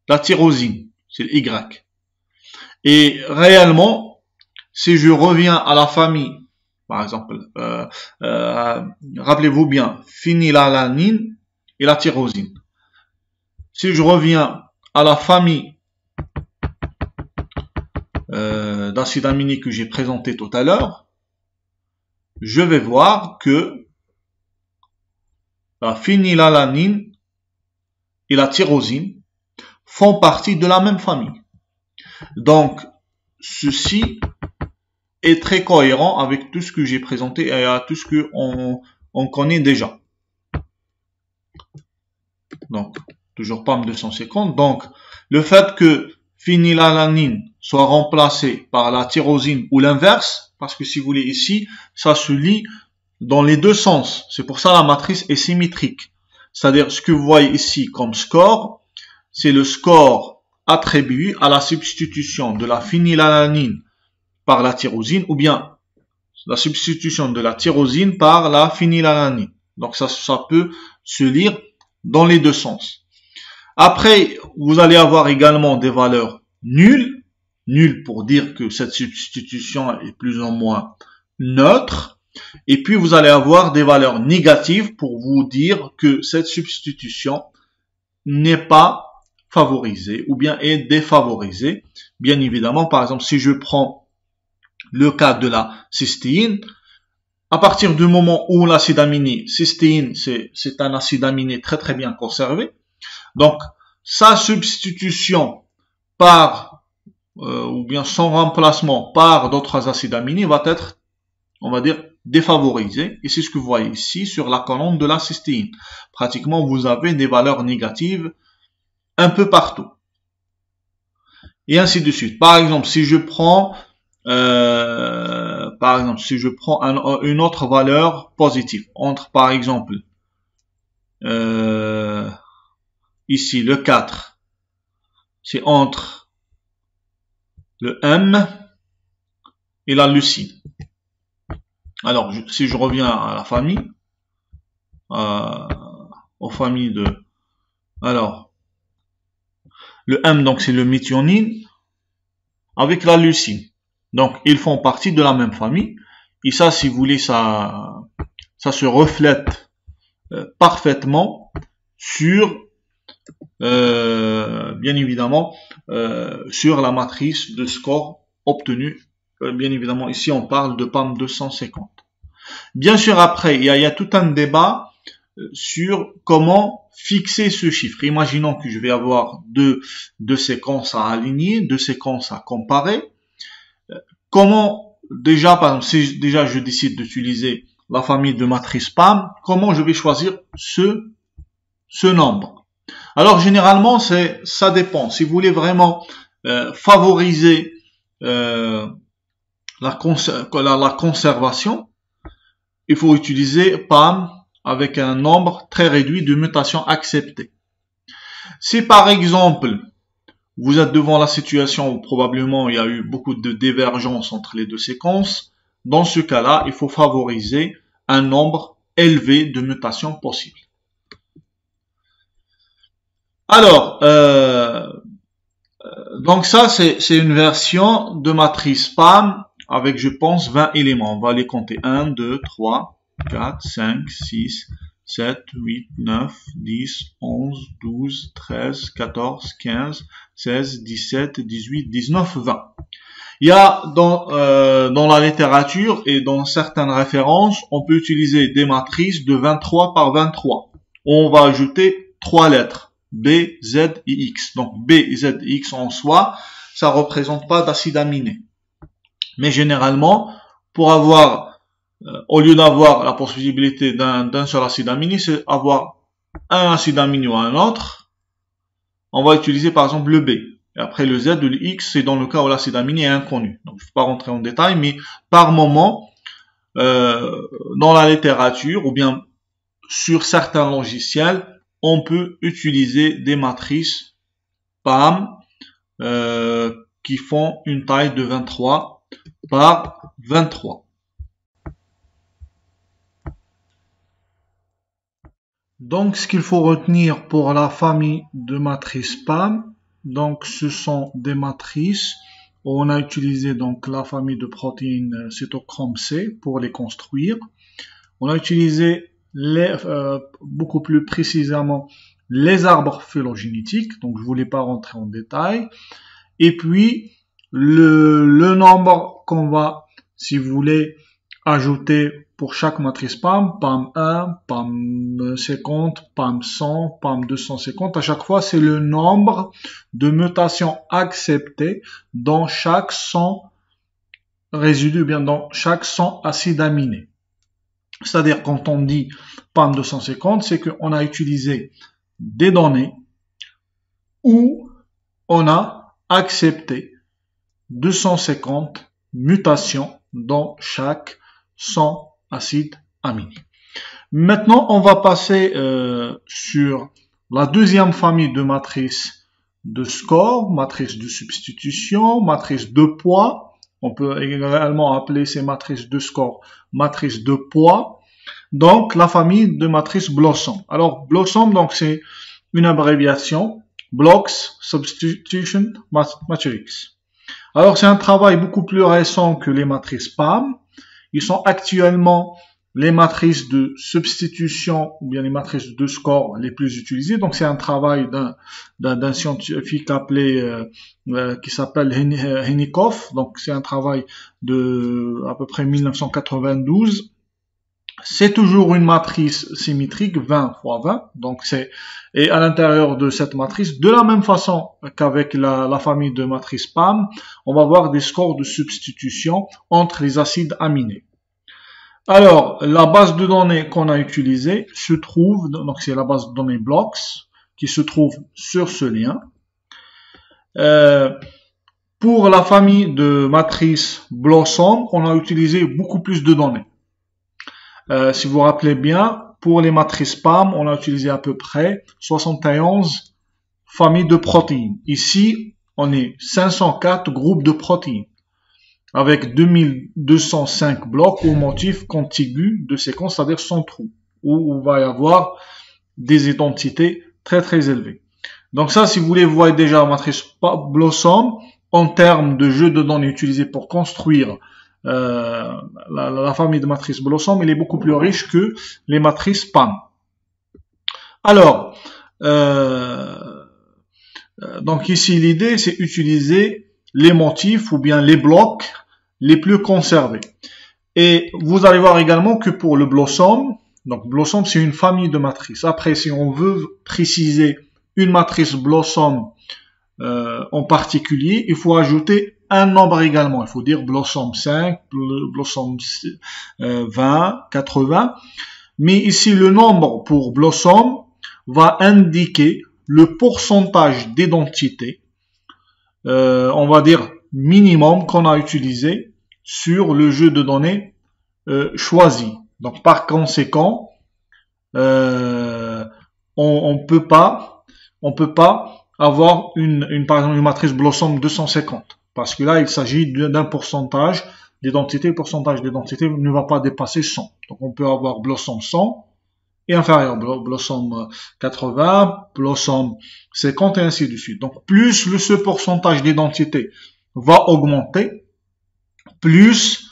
la tyrosine, c'est le Y. Et réellement, si je reviens à la famille, par exemple, rappelez-vous bien, phénylalanine et la tyrosine. Si je reviens à la famille d'acides aminés que j'ai présenté tout à l'heure, je vais voir que la phénylalanine et la tyrosine font partie de la même famille. Donc, ceci est très cohérent avec tout ce que j'ai présenté et à tout ce que on connaît déjà. Donc, toujours PAM 250. Donc, le fait que phénylalanine soit remplacée par la tyrosine ou l'inverse, parce que si vous voulez ici, ça se lit dans les deux sens. C'est pour ça la matrice est symétrique. C'est-à-dire, ce que vous voyez ici comme score, c'est le score attribué à la substitution de la phénylalanine par la tyrosine, ou bien la substitution de la tyrosine par la phénylalanine. Donc, ça peut se lire dans les deux sens. Après, vous allez avoir également des valeurs nulles. Nulles pour dire que cette substitution est plus ou moins neutre. Et puis, vous allez avoir des valeurs négatives pour vous dire que cette substitution n'est pas favorisée ou bien est défavorisée. Bien évidemment, par exemple, si je prends le cas de la cystéine, à partir du moment où l'acide aminé, cystéine, c'est un acide aminé très bien conservé. Donc, sa substitution par, ou bien son remplacement par d'autres acides aminés va être, on va dire, défavorisé. Et c'est ce que vous voyez ici sur la colonne de la cystéine. Pratiquement, vous avez des valeurs négatives un peu partout. Et ainsi de suite. Par exemple, si je prends une autre valeur positive, entre par exemple ici le 4, c'est entre le M et la leucine. Alors, si je reviens à la famille, aux familles de, alors, le M, donc c'est le méthionine, avec la leucine. Donc, ils font partie de la même famille. Et ça, si vous voulez, ça se reflète parfaitement sur, bien évidemment, sur la matrice de score obtenu. Bien évidemment, ici, on parle de PAM 250. Bien sûr, après, il y a tout un débat sur comment fixer ce chiffre. Imaginons que je vais avoir deux séquences à aligner, deux séquences à comparer. Comment, déjà, par exemple, si déjà je décide d'utiliser la famille de matrices PAM, comment je vais choisir ce nombre? Alors, généralement, ça dépend. Si vous voulez vraiment favoriser la conservation, il faut utiliser PAM avec un nombre très réduit de mutations acceptées. Si par exemple, vous êtes devant la situation où probablement il y a eu beaucoup de divergences entre les deux séquences, dans ce cas-là, il faut favoriser un nombre élevé de mutations possibles. Alors, donc ça, c'est une version de matrice PAM avec, je pense, 20 éléments. On va les compter. 1, 2, 3, 4, 5, 6, 7, 8, 9, 10, 11, 12, 13, 14, 15, 16, 17, 18, 19, 20. Il y a dans la littérature et dans certaines références, on peut utiliser des matrices de 23 par 23. On va ajouter 3 lettres. B, Z et X. Donc B, Z et X en soi, ça ne représente pas d'acide aminé. Mais généralement, pour avoir au lieu d'avoir la possibilité d'un seul acide aminé, c'est avoir un acide aminé ou un autre. On va utiliser par exemple le B. Et après le Z ou le X, c'est dans le cas où l'acide aminé est inconnu. Donc je ne vais pas rentrer en détail, mais par moment, dans la littérature ou bien sur certains logiciels, on peut utiliser des matrices PAM qui font une taille de 23 par 23. Donc, ce qu'il faut retenir pour la famille de matrices PAM, donc ce sont des matrices où on a utilisé donc la famille de protéines cytochrome C pour les construire. On a utilisé beaucoup plus précisément les arbres phylogénétiques, donc je ne voulais pas rentrer en détail. Et puis le nombre qu'on va, si vous voulez, ajouter pour chaque matrice PAM, PAM 1, PAM 50, PAM 100, PAM 250, à chaque fois c'est le nombre de mutations acceptées dans chaque 100 résidus, bien dans chaque 100 acides aminés. C'est-à-dire quand on dit PAM 250, c'est qu'on a utilisé des données où on a accepté 250 mutations dans chaque 100 acides aminés. Maintenant, on va passer sur la deuxième famille de matrices de score, matrice de substitution, matrice de poids. On peut également appeler ces matrices de score matrice de poids. Donc, la famille de matrices Blossom. Alors, Blossom, donc, c'est une abréviation, Blocks Substitution Matrix. Alors, c'est un travail beaucoup plus récent que les matrices PAM. Ils sont actuellement les matrices de substitution ou bien les matrices de score les plus utilisées. Donc, c'est un travail d'un scientifique appelé, qui s'appelle Henikoff. Donc, c'est un travail de à peu près 1992. C'est toujours une matrice symétrique, 20 x 20. Donc, et à l'intérieur de cette matrice, de la même façon qu'avec la famille de matrices PAM, on va avoir des scores de substitution entre les acides aminés. Alors, la base de données qu'on a utilisée se trouve, donc c'est la base de données Blocks, qui se trouve sur ce lien. Pour la famille de matrices Blossom, on a utilisé beaucoup plus de données. Si vous vous rappelez bien, pour les matrices PAM, on a utilisé à peu près 71 familles de protéines. Ici, on est 504 groupes de protéines, avec 2205 blocs ou motifs contigus de séquences, c'est-à-dire sans trou, où il va y avoir des identités très très élevées. Donc ça, si vous voulez, vous voyez déjà la matrice Blossom, en termes de jeu de données utilisés pour construire la famille de matrices Blossom, elle est beaucoup plus riche que les matrices PAM. Alors, donc ici l'idée c'est utiliser les motifs ou bien les blocs les plus conservés. Et vous allez voir également que pour le Blossom, donc Blossom c'est une famille de matrices. Après, si on veut préciser une matrice Blossom en particulier, il faut ajouter un nombre également. Il faut dire Blossom 5, Blossom 20, 80. Mais ici, le nombre pour Blossom va indiquer le pourcentage d'identité, on va dire minimum, qu'on a utilisé sur le jeu de données choisi. Donc, par conséquent, on peut pas avoir par exemple, une matrice Blossom 250. Parce que là, il s'agit d'un pourcentage d'identité. Le pourcentage d'identité ne va pas dépasser 100. Donc, on peut avoir Blossom 100 et inférieur, Blossom 80, Blossom 50 et ainsi de suite. Donc, plus ce pourcentage d'identité va augmenter, plus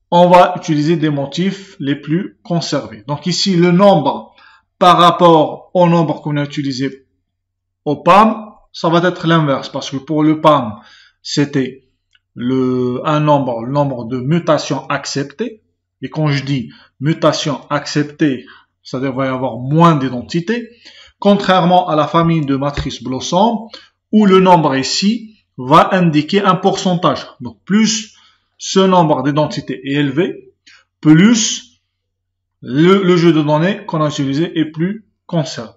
on va utiliser des motifs les plus conservés. Donc, ici, le nombre par rapport au nombre qu'on a utilisé au PAM, ça va être l'inverse. Parce que pour le PAM, c'était le nombre de mutations acceptées. Et quand je dis mutations acceptées, c'est-à-dire qu'il va y avoir moins d'identités, contrairement à la famille de matrices Blossom, où le nombre ici va indiquer un pourcentage. Donc plus ce nombre d'identités est élevé, plus le jeu de données qu'on a utilisé est plus conservé.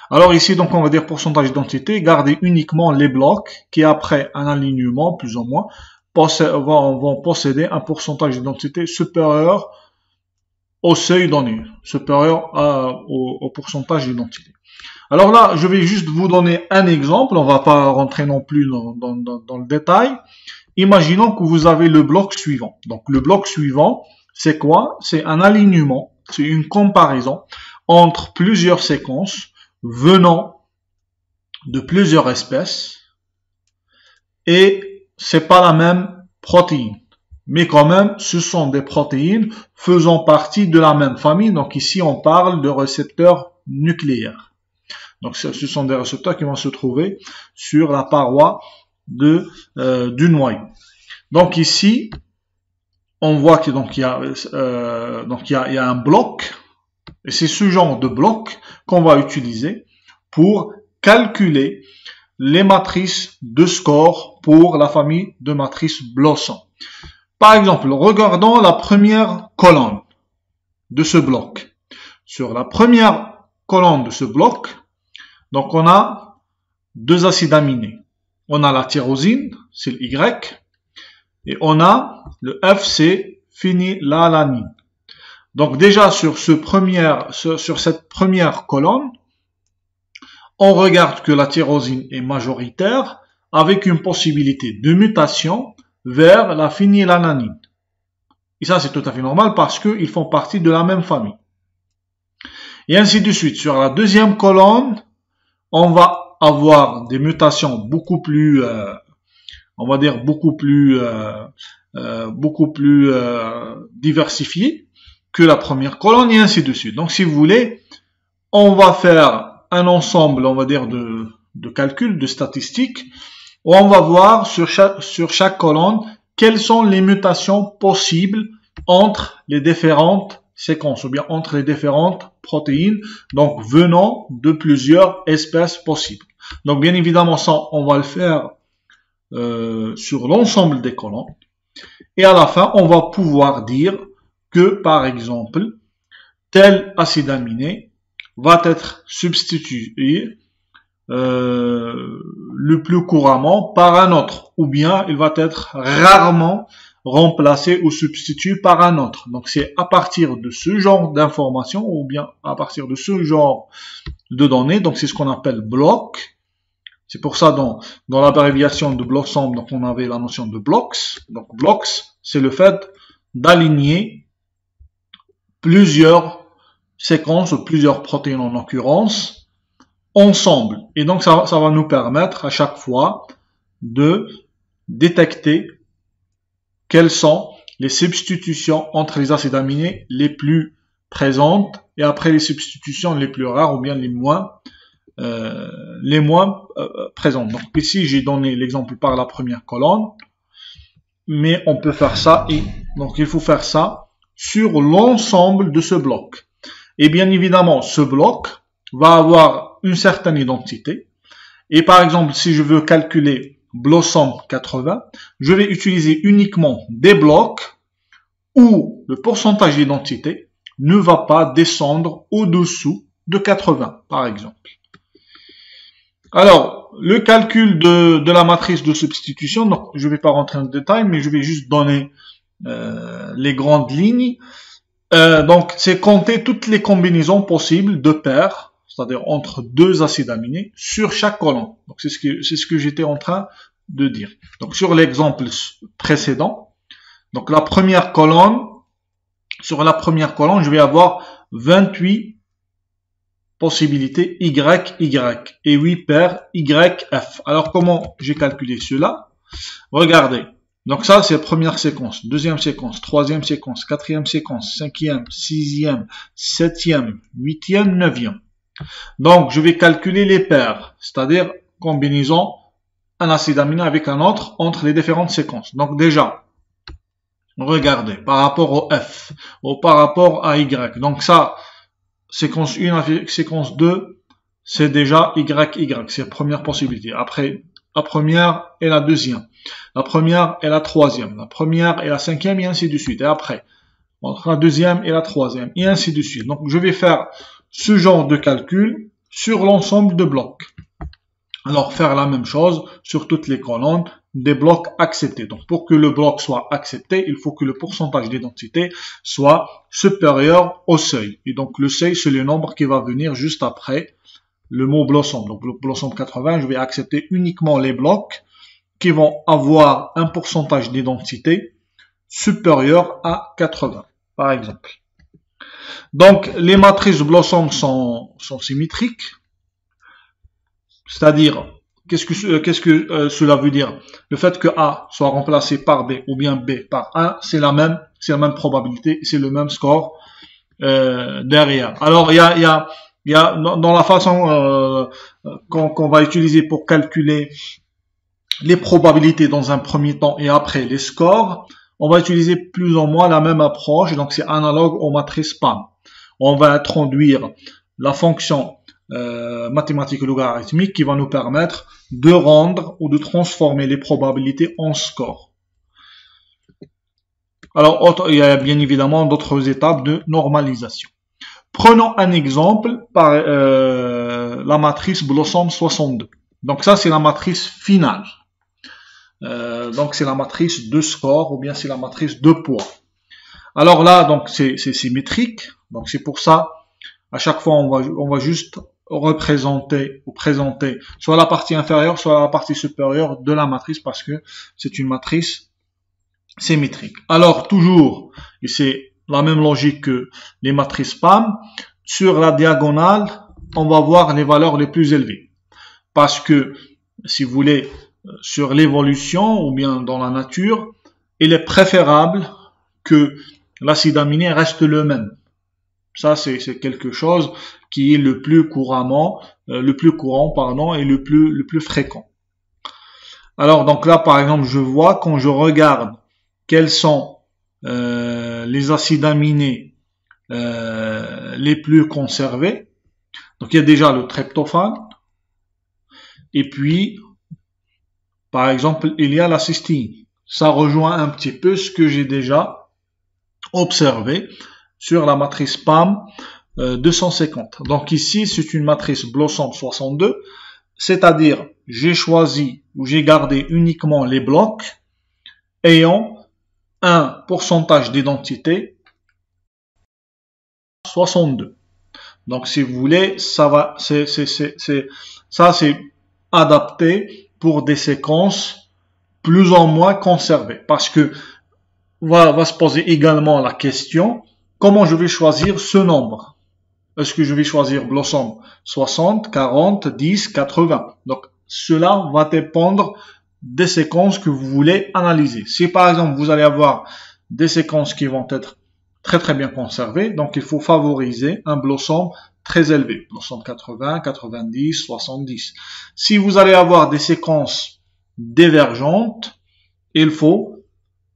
Alors ici, donc, on va dire pourcentage d'identité, garder uniquement les blocs qui, après un alignement, plus ou moins, vont posséder un pourcentage d'identité supérieur au seuil donné, supérieur au pourcentage d'identité. Alors là, je vais juste vous donner un exemple, on va pas rentrer non plus dans le détail. Imaginons que vous avez le bloc suivant. Donc le bloc suivant, c'est quoi? C'est un alignement, c'est une comparaison entre plusieurs séquences venant de plusieurs espèces et c'est pas la même protéine. Mais quand même, ce sont des protéines faisant partie de la même famille. Donc ici, on parle de récepteurs nucléaires. Donc ce sont des récepteurs qui vont se trouver sur la paroi du noyau. Donc ici, on voit qu'il y a un bloc, et c'est ce genre de bloc qu'on va utiliser pour calculer les matrices de score pour la famille de matrices Blossom. Par exemple, regardons la première colonne de ce bloc. Sur la première colonne de ce bloc, donc on a deux acides aminés. On a la tyrosine, c'est le Y, et on a le F, c'est phénylalanine. Donc déjà sur cette première colonne, on regarde que la tyrosine est majoritaire avec une possibilité de mutation vers la phénylalanine. Et ça c'est tout à fait normal parce qu'ils font partie de la même famille. Et ainsi de suite. Sur la deuxième colonne, on va avoir des mutations beaucoup plus, on va dire beaucoup plus diversifiées que la première colonne et ainsi de suite. Donc si vous voulez, on va faire un ensemble, on va dire de calculs, de statistiques, où on va voir sur chaque colonne quelles sont les mutations possibles entre les différentes séquences ou bien entre les différentes protéines, donc venant de plusieurs espèces possibles. Donc bien évidemment ça on va le faire sur l'ensemble des colonnes et à la fin on va pouvoir dire que par exemple tel acide aminé va être substitué le plus couramment par un autre ou bien il va être rarement remplacé ou substitué par un autre. Donc c'est à partir de ce genre d'informations ou bien à partir de ce genre de données, donc c'est ce qu'on appelle bloc. C'est pour ça dans l'abréviation de Blossom, donc on avait la notion de blocks. Donc blocks, c'est le fait d'aligner plusieurs séquences ou plusieurs protéines en l'occurrence ensemble. Et donc ça va nous permettre à chaque fois de détecter quelles sont les substitutions entre les acides aminés les plus présentes et après les substitutions les plus rares ou bien les moins présentes. Donc ici j'ai donné l'exemple par la première colonne, mais on peut faire ça et donc il faut faire ça sur l'ensemble de ce bloc. Et bien évidemment ce bloc va avoir une certaine identité et par exemple si je veux calculer Blossom 80, je vais utiliser uniquement des blocs où le pourcentage d'identité ne va pas descendre au-dessous de 80, par exemple. Alors, le calcul de la matrice de substitution, donc je ne vais pas rentrer en détail, mais je vais juste donner les grandes lignes. Donc, c'est compter toutes les combinaisons possibles de paires, c'est-à-dire entre deux acides aminés, sur chaque colonne. Donc, c'est ce que j'étais en train de dire. Donc, sur l'exemple précédent, donc la première colonne, sur la première colonne, je vais avoir 28 possibilités YY et 8 paires YF. Alors, comment j'ai calculé cela? Regardez. Donc ça, c'est la première séquence, deuxième séquence, troisième séquence, quatrième séquence, cinquième, sixième, septième, huitième, neuvième. Donc, je vais calculer les paires, c'est-à-dire combinaison un acide aminé avec un autre entre les différentes séquences. Donc déjà, regardez, par rapport au F, ou par rapport à Y. Donc ça, séquence 1 avec séquence 2, c'est déjà YY, c'est la première possibilité. Après, la première et la deuxième, la première et la troisième, la première et la cinquième, et ainsi de suite. Et après, entre la deuxième et la troisième, et ainsi de suite. Donc, je vais faire ce genre de calcul sur l'ensemble de blocs. Alors, faire la même chose sur toutes les colonnes des blocs acceptés. Donc, pour que le bloc soit accepté, il faut que le pourcentage d'identité soit supérieur au seuil. Et donc, le seuil, c'est le nombre qui va venir juste après le mot Blossom. Donc, Blossom 80, je vais accepter uniquement les blocs qui vont avoir un pourcentage d'identité supérieur à 80, par exemple. Donc, les matrices Blossom sont symétriques. C'est-à-dire, qu'est-ce que cela veut dire? Le fait que A soit remplacé par B ou bien B par 1, c'est la même probabilité, c'est le même score derrière. Alors, il y a dans la façon qu'on va utiliser pour calculer les probabilités dans un premier temps et après les scores, on va utiliser plus ou moins la même approche. Donc, c'est analogue aux matrices PAM. On va introduire la fonction mathématique logarithmique qui va nous permettre de rendre ou de transformer les probabilités en score. Alors, il y a bien évidemment d'autres étapes de normalisation. Prenons un exemple par la matrice Blossom 62. Donc ça, c'est la matrice finale. Donc c'est la matrice de score ou bien c'est la matrice de poids. Alors là, donc c'est symétrique. Donc c'est pour ça, à chaque fois, on va juste représenter ou présenter soit la partie inférieure, soit la partie supérieure de la matrice parce que c'est une matrice symétrique. Alors toujours, et c'est la même logique que les matrices PAM, sur la diagonale, on va voir les valeurs les plus élevées. Parce que, si vous voulez, sur l'évolution ou bien dans la nature, il est préférable que l'acide aminé reste le même. Ça, c'est quelque chose qui est le plus courant, et le plus fréquent. Alors, donc là, par exemple, je vois quand je regarde quels sont les acides aminés les plus conservés. Donc, il y a déjà le tryptophane. Et puis, par exemple, il y a la cystine. Ça rejoint un petit peu ce que j'ai déjà observé sur la matrice PAM 250. Donc ici, c'est une matrice Blossom 62, c'est-à-dire j'ai choisi ou j'ai gardé uniquement les blocs ayant un pourcentage d'identité 62. Donc si vous voulez, ça c'est adapté pour des séquences plus ou moins conservées. Parce que va se poser également la question, comment je vais choisir ce nombre? Est-ce que je vais choisir Blossom 60, 40, 10, 80? Donc cela va dépendre des séquences que vous voulez analyser. Si par exemple vous allez avoir des séquences qui vont être très très bien conservées, donc il faut favoriser un Blossom très élevé, Blossom 80, 90, 70. Si vous allez avoir des séquences divergentes, il faut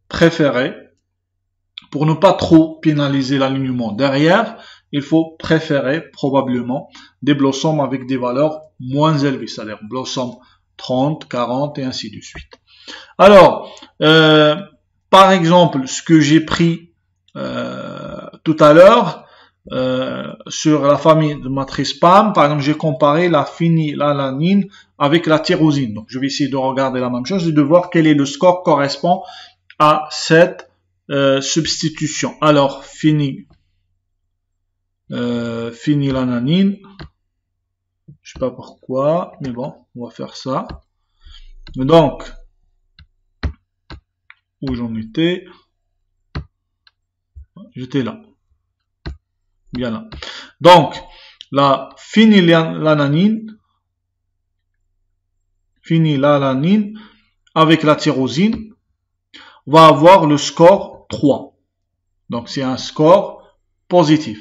préférer, pour ne pas trop pénaliser l'alignement derrière, il faut préférer probablement des Blossom avec des valeurs moins élevées, c'est-à-dire Blossom 30, 40 et ainsi de suite. Alors, par exemple, ce que j'ai pris tout à l'heure sur la famille de matrice PAM, par exemple, j'ai comparé la phénylalanine avec la tyrosine. Donc, je vais essayer de regarder la même chose et de voir quel est le score correspond à cette substitution. Alors, phénylalanine, je sais pas pourquoi, mais bon, on va faire ça. Donc, où j'en étais? J'étais là. Bien là. Donc, la phénylalanine avec la tyrosine va avoir le score 3. Donc, c'est un score positif.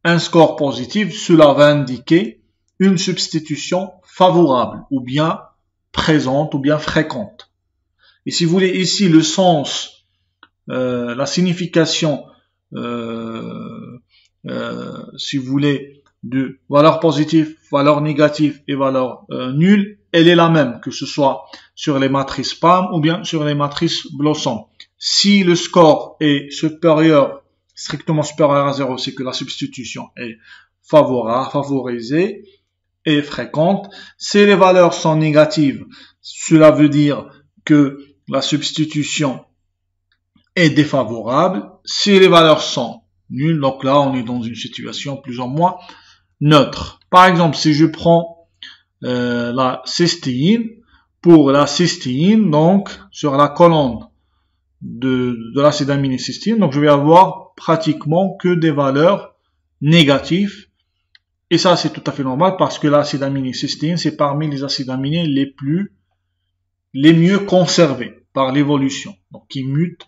Un score positif, cela va indiquer une substitution favorable, ou bien présente, ou bien fréquente. Et si vous voulez ici le sens, la signification, si vous voulez, de valeur positive, valeur négative et valeur nulle, elle est la même, que ce soit sur les matrices PAM ou bien sur les matrices Blossom. Si le score est supérieur, strictement supérieur à 0, c'est que la substitution est favorable, favorisée et fréquente. Si les valeurs sont négatives, cela veut dire que la substitution est défavorable. Si les valeurs sont nulles, donc là on est dans une situation plus ou moins neutre. Par exemple, si je prends la cystéine, pour la cystéine, donc sur la colonne de l'acide aminé cystéine, donc je vais avoir pratiquement que des valeurs négatives. Et ça, c'est tout à fait normal parce que l'acide aminé cystéine, c'est parmi les acides aminés les mieux conservés par l'évolution. Donc, qui mutent,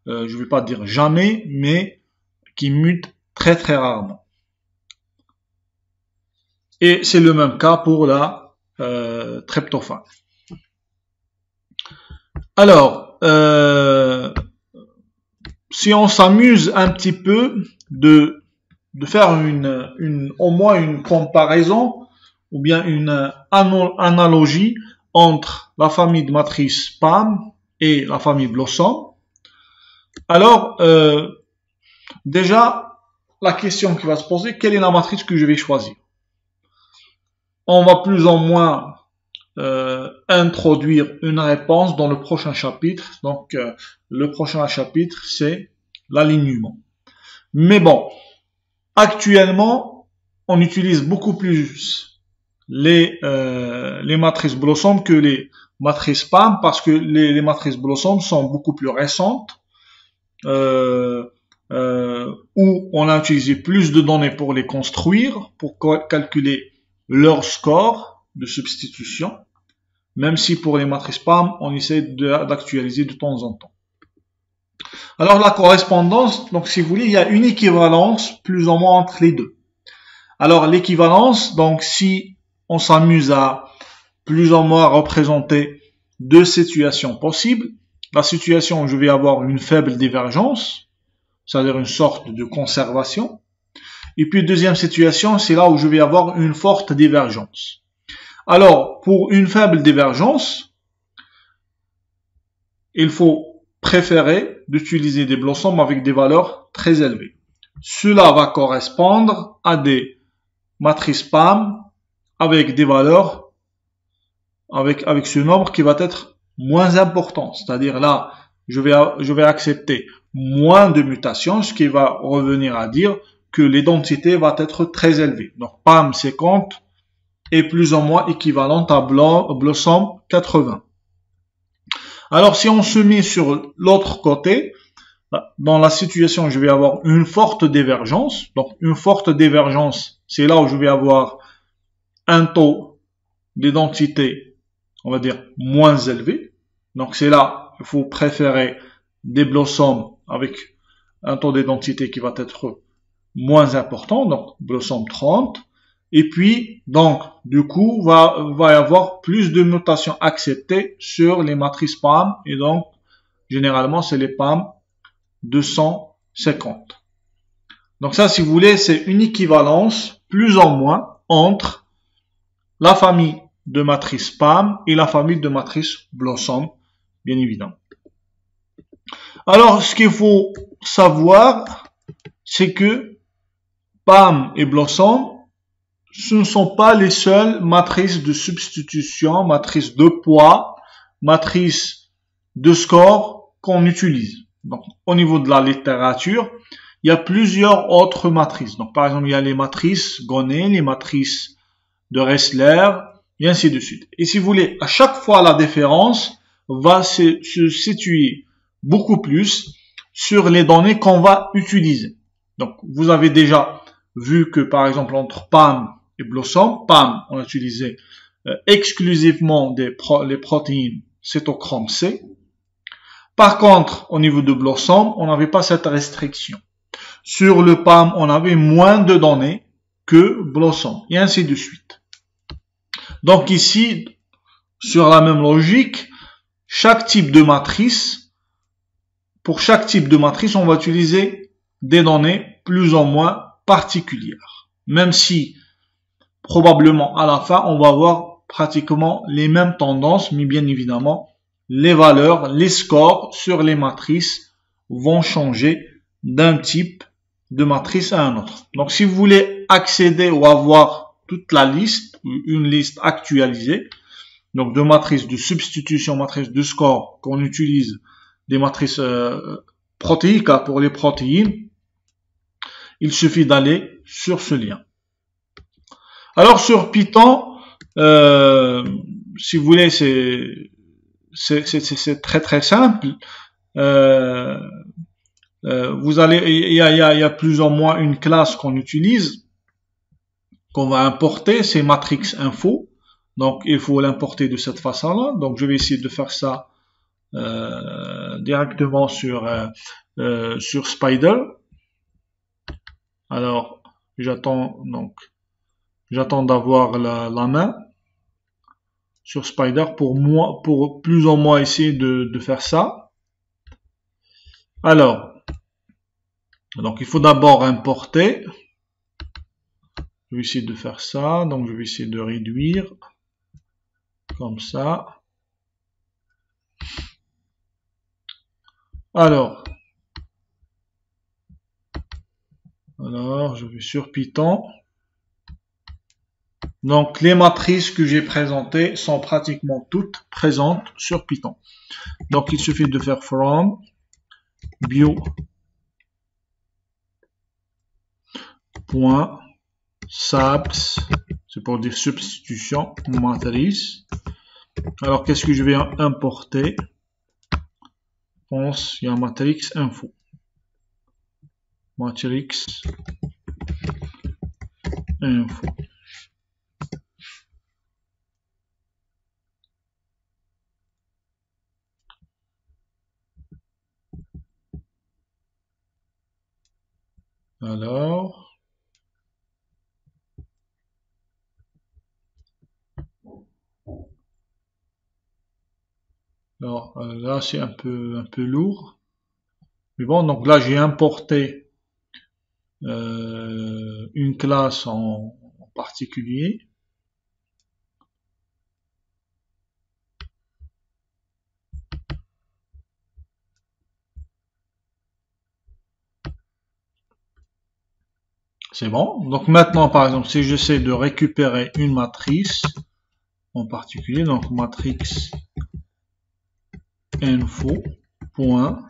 je ne vais pas dire jamais, mais qui mutent très très rarement. Et c'est le même cas pour la tryptophane. Alors, si on s'amuse un petit peu de faire au moins une comparaison ou bien une analogie entre la famille de matrices PAM et la famille Blossom. Alors, déjà, la question qui va se poser, quelle est la matrice que je vais choisir? On va plus ou moins introduire une réponse dans le prochain chapitre. Donc, le prochain chapitre, c'est l'alignement. Mais bon, actuellement, on utilise beaucoup plus les matrices Blossom que les matrices PAM parce que les matrices Blossom sont beaucoup plus récentes, où on a utilisé plus de données pour les construire, pour calculer leur score de substitution, même si pour les matrices PAM, on essaie d'actualiser de temps en temps. Alors la correspondance, donc si vous voulez, il y a une équivalence plus ou moins entre les deux. Alors l'équivalence, donc si on s'amuse à plus ou moins représenter deux situations possibles, la situation où je vais avoir une faible divergence, c'est-à-dire une sorte de conservation, et puis deuxième situation, c'est là où je vais avoir une forte divergence. Alors pour une faible divergence, il faut préférer d'utiliser des Blossom avec des valeurs très élevées. Cela va correspondre à des matrices PAM avec des valeurs, avec ce nombre qui va être moins important. C'est-à-dire là, je vais accepter moins de mutations, ce qui va revenir à dire que l'identité va être très élevée. Donc PAM 50 est plus ou moins équivalente à Blossom 80. Alors si on se met sur l'autre côté, dans la situation où je vais avoir une forte divergence, donc une forte divergence, c'est là où je vais avoir un taux d'identité, on va dire, moins élevé. Donc c'est là, il faut préférer des Blossom avec un taux d'identité qui va être moins important, donc Blossom 30. Et puis, donc, du coup, va y avoir plus de mutations acceptées sur les matrices PAM. Et donc, généralement, c'est les PAM 250. Donc ça, si vous voulez, c'est une équivalence plus ou moins entre la famille de matrices PAM et la famille de matrices Blossom, bien évidemment. Alors, ce qu'il faut savoir, c'est que PAM et Blossom, ce ne sont pas les seules matrices de substitution, matrices de poids, matrices de score qu'on utilise. Donc, au niveau de la littérature, il y a plusieurs autres matrices. Donc, par exemple, il y a les matrices Gonnet, les matrices de Ressler, et ainsi de suite. Et si vous voulez, à chaque fois, la différence va se situer beaucoup plus sur les données qu'on va utiliser. Donc, vous avez déjà vu que, par exemple, entre PAM et Blossom, PAM, on a utilisé exclusivement les protéines cytochrome C. Par contre, au niveau de Blossom, on n'avait pas cette restriction. Sur le PAM, on avait moins de données que Blossom, et ainsi de suite. Donc ici, sur la même logique, chaque type de matrice, pour chaque type de matrice, on va utiliser des données plus ou moins particulières. Même si, probablement, à la fin, on va avoir pratiquement les mêmes tendances, mais bien évidemment, les valeurs, les scores sur les matrices vont changer d'un type de matrice à un autre. Donc, si vous voulez accéder ou avoir toute la liste, une liste actualisée, donc de matrices de substitution, matrices de score qu'on utilise, des matrices protéiques pour les protéines, il suffit d'aller sur ce lien. Alors sur Python, si vous voulez, c'est très très simple. Vous allez, il y a plus ou moins une classe qu'on utilise, qu'on va importer, c'est matrix info. Donc il faut l'importer de cette façon-là. Donc je vais essayer de faire ça directement sur Spider. Alors j'attends d'avoir la main sur Spider pour plus ou moins essayer de faire ça. Alors, donc il faut d'abord importer. Je vais essayer de faire ça. Donc je vais essayer de réduire comme ça. Alors je vais sur Python. Donc les matrices que j'ai présentées sont pratiquement toutes présentes sur Python. Donc il suffit de faire from bio point subs, c'est pour dire substitution matrice. Alors qu'est-ce que je vais importer? Je pense il y a matrix info. Matrix info. Alors là c'est un peu lourd. Mais bon, donc là j'ai importé une classe en particulier. C'est bon. Donc maintenant, par exemple, si j'essaie de récupérer une matrice en particulier, donc matrix info point,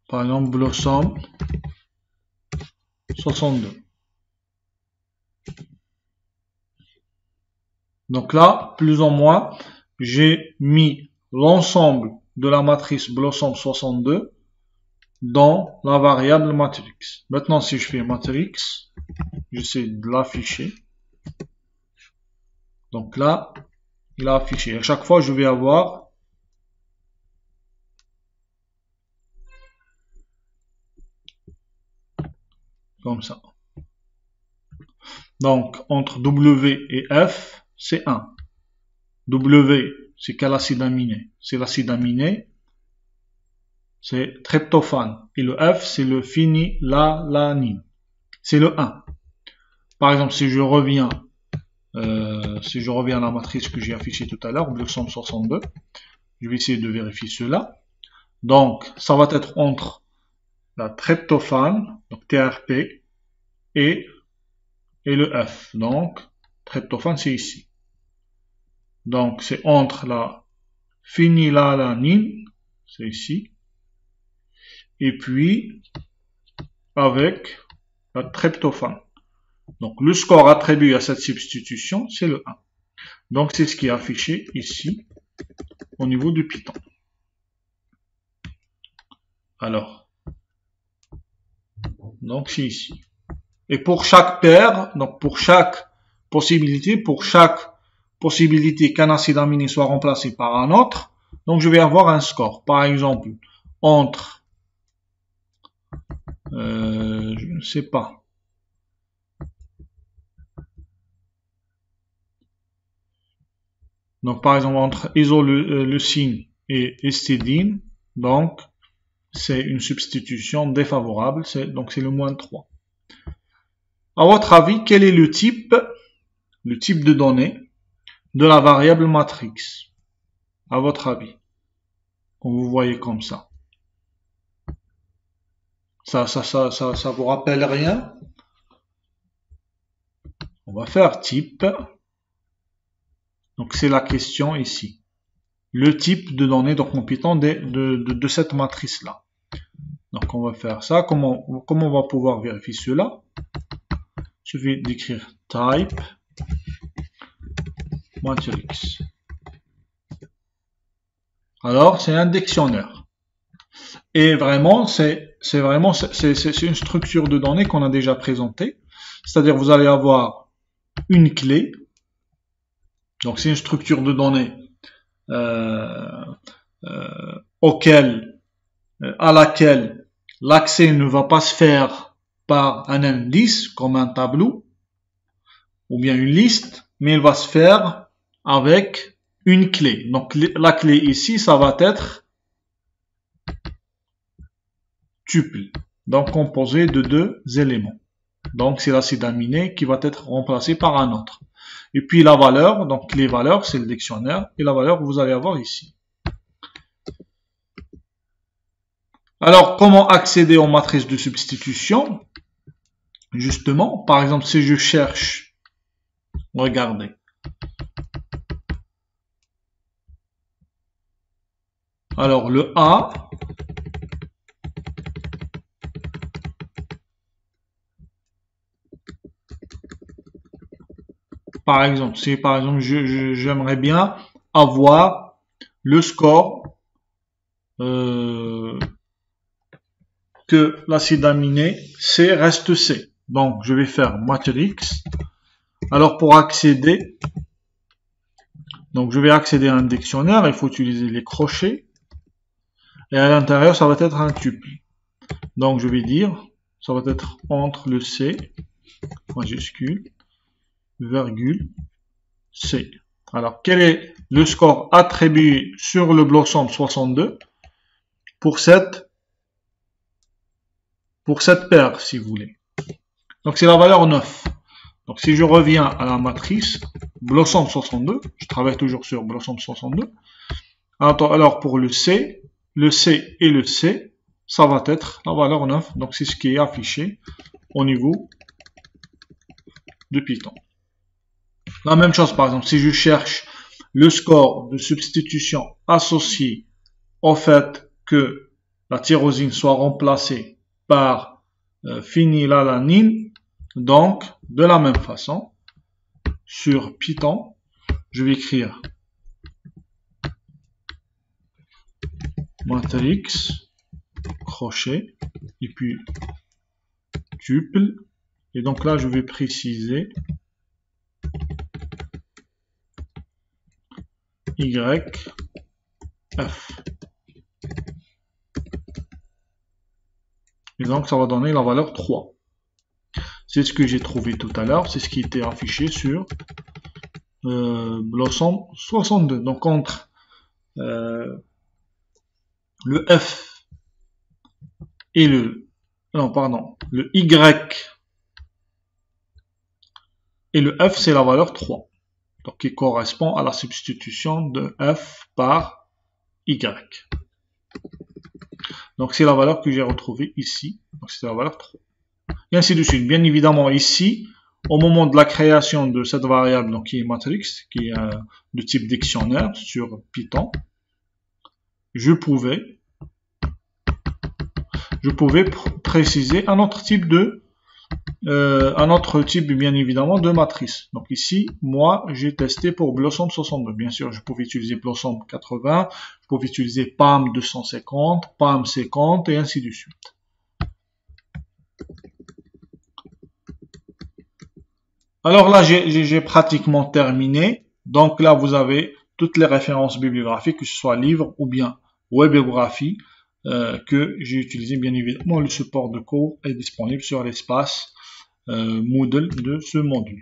par exemple Blossom 62. Donc là, plus ou moins, j'ai mis l'ensemble de la matrice Blossom 62 dans la variable matrix. Maintenant, si je fais matrix, j'essaie de l'afficher. Donc là, il a affiché. À chaque fois, je vais avoir comme ça. Donc, entre W et F, c'est 1. W, c'est quel acide aminé? C'est l'acide aminé. C'est tryptophane. Et le F, c'est le phénylalanine. C'est le 1. Par exemple, si je reviens à la matrice que j'ai affichée tout à l'heure, Blossom 62, je vais essayer de vérifier cela. Donc, ça va être entre la tryptophane, donc TRP, et le F. Donc, tryptophane, c'est ici. Donc, c'est entre la phénylalanine, c'est ici, et puis avec la tryptophane. Donc, le score attribué à cette substitution, c'est le 1. Donc, c'est ce qui est affiché ici, au niveau du Python. Alors, donc c'est ici. Et pour chaque paire, donc pour chaque possibilité qu'un acide aminé soit remplacé par un autre, donc je vais avoir un score. Par exemple, entre, je ne sais pas, donc par exemple entre isoleucine et histidine, donc c'est une substitution défavorable, donc c'est le moins 3. À votre avis, quel est le type de données de la variable matrix? À votre avis, quand vous voyez comme ça. Ça vous rappelle rien? On va faire type. Donc c'est la question ici. Le type de données donc en Python de cette matrice là. Donc on va faire ça. Comment on va pouvoir vérifier cela? Il suffit d'écrire type matrix. Alors c'est un dictionnaire. Et vraiment c'est une structure de données qu'on a déjà présentée. C'est-à-dire vous allez avoir une clé. Donc c'est une structure de données à laquelle l'accès ne va pas se faire par un indice comme un tableau ou bien une liste, mais il va se faire avec une clé. Donc la clé ici, ça va être tuple, donc composé de deux éléments. Donc c'est l'acide aminé qui va être remplacé par un autre. Et puis la valeur, donc les valeurs, c'est le dictionnaire, et la valeur que vous allez avoir ici. Alors, comment accéder aux matrices de substitution? Justement, par exemple, si je cherche, regardez. Alors, le A, par exemple, si par exemple j'aimerais bien avoir le score que l'acide aminé C reste C. Donc je vais faire matrix. Alors pour accéder, donc je vais accéder à un dictionnaire, il faut utiliser les crochets. Et à l'intérieur, ça va être un tuple. Donc je vais dire, ça va être entre le C, majuscule, virgule, C. Alors, quel est le score attribué sur le Blossom 62 pour cette paire, si vous voulez. Donc, c'est la valeur 9. Donc, si je reviens à la matrice Blossom 62, je travaille toujours sur Blossom 62. Alors, pour le C et le C, ça va être la valeur 9. Donc, c'est ce qui est affiché au niveau de Python. La même chose, par exemple, si je cherche le score de substitution associé au fait que la tyrosine soit remplacée par phénylalanine, donc de la même façon, sur Python, je vais écrire matrix, crochet, et puis tuple, et donc là je vais préciser Y, F. Et donc ça va donner la valeur 3. C'est ce que j'ai trouvé tout à l'heure, c'est ce qui était affiché sur Blossom 62. Donc entre le F et le Y et le F, c'est la valeur 3. Donc qui correspond à la substitution de F par Y. Donc c'est la valeur que j'ai retrouvée ici. Donc c'est la valeur 3. Et ainsi de suite. Bien évidemment ici, au moment de la création de cette variable, donc qui est matrix, qui est de type dictionnaire sur Python, je pouvais préciser un autre type bien évidemment de matrice. Donc ici, moi, j'ai testé pour Blossom 62. Bien sûr, je pouvais utiliser Blossom 80, je pouvais utiliser PAM 250, PAM 50 et ainsi de suite. Alors là, j'ai pratiquement terminé. Donc là, vous avez toutes les références bibliographiques, que ce soit livre ou bien webiographie, que j'ai utilisé. Bien évidemment, le support de cours est disponible sur l'espace Moodle de ce module.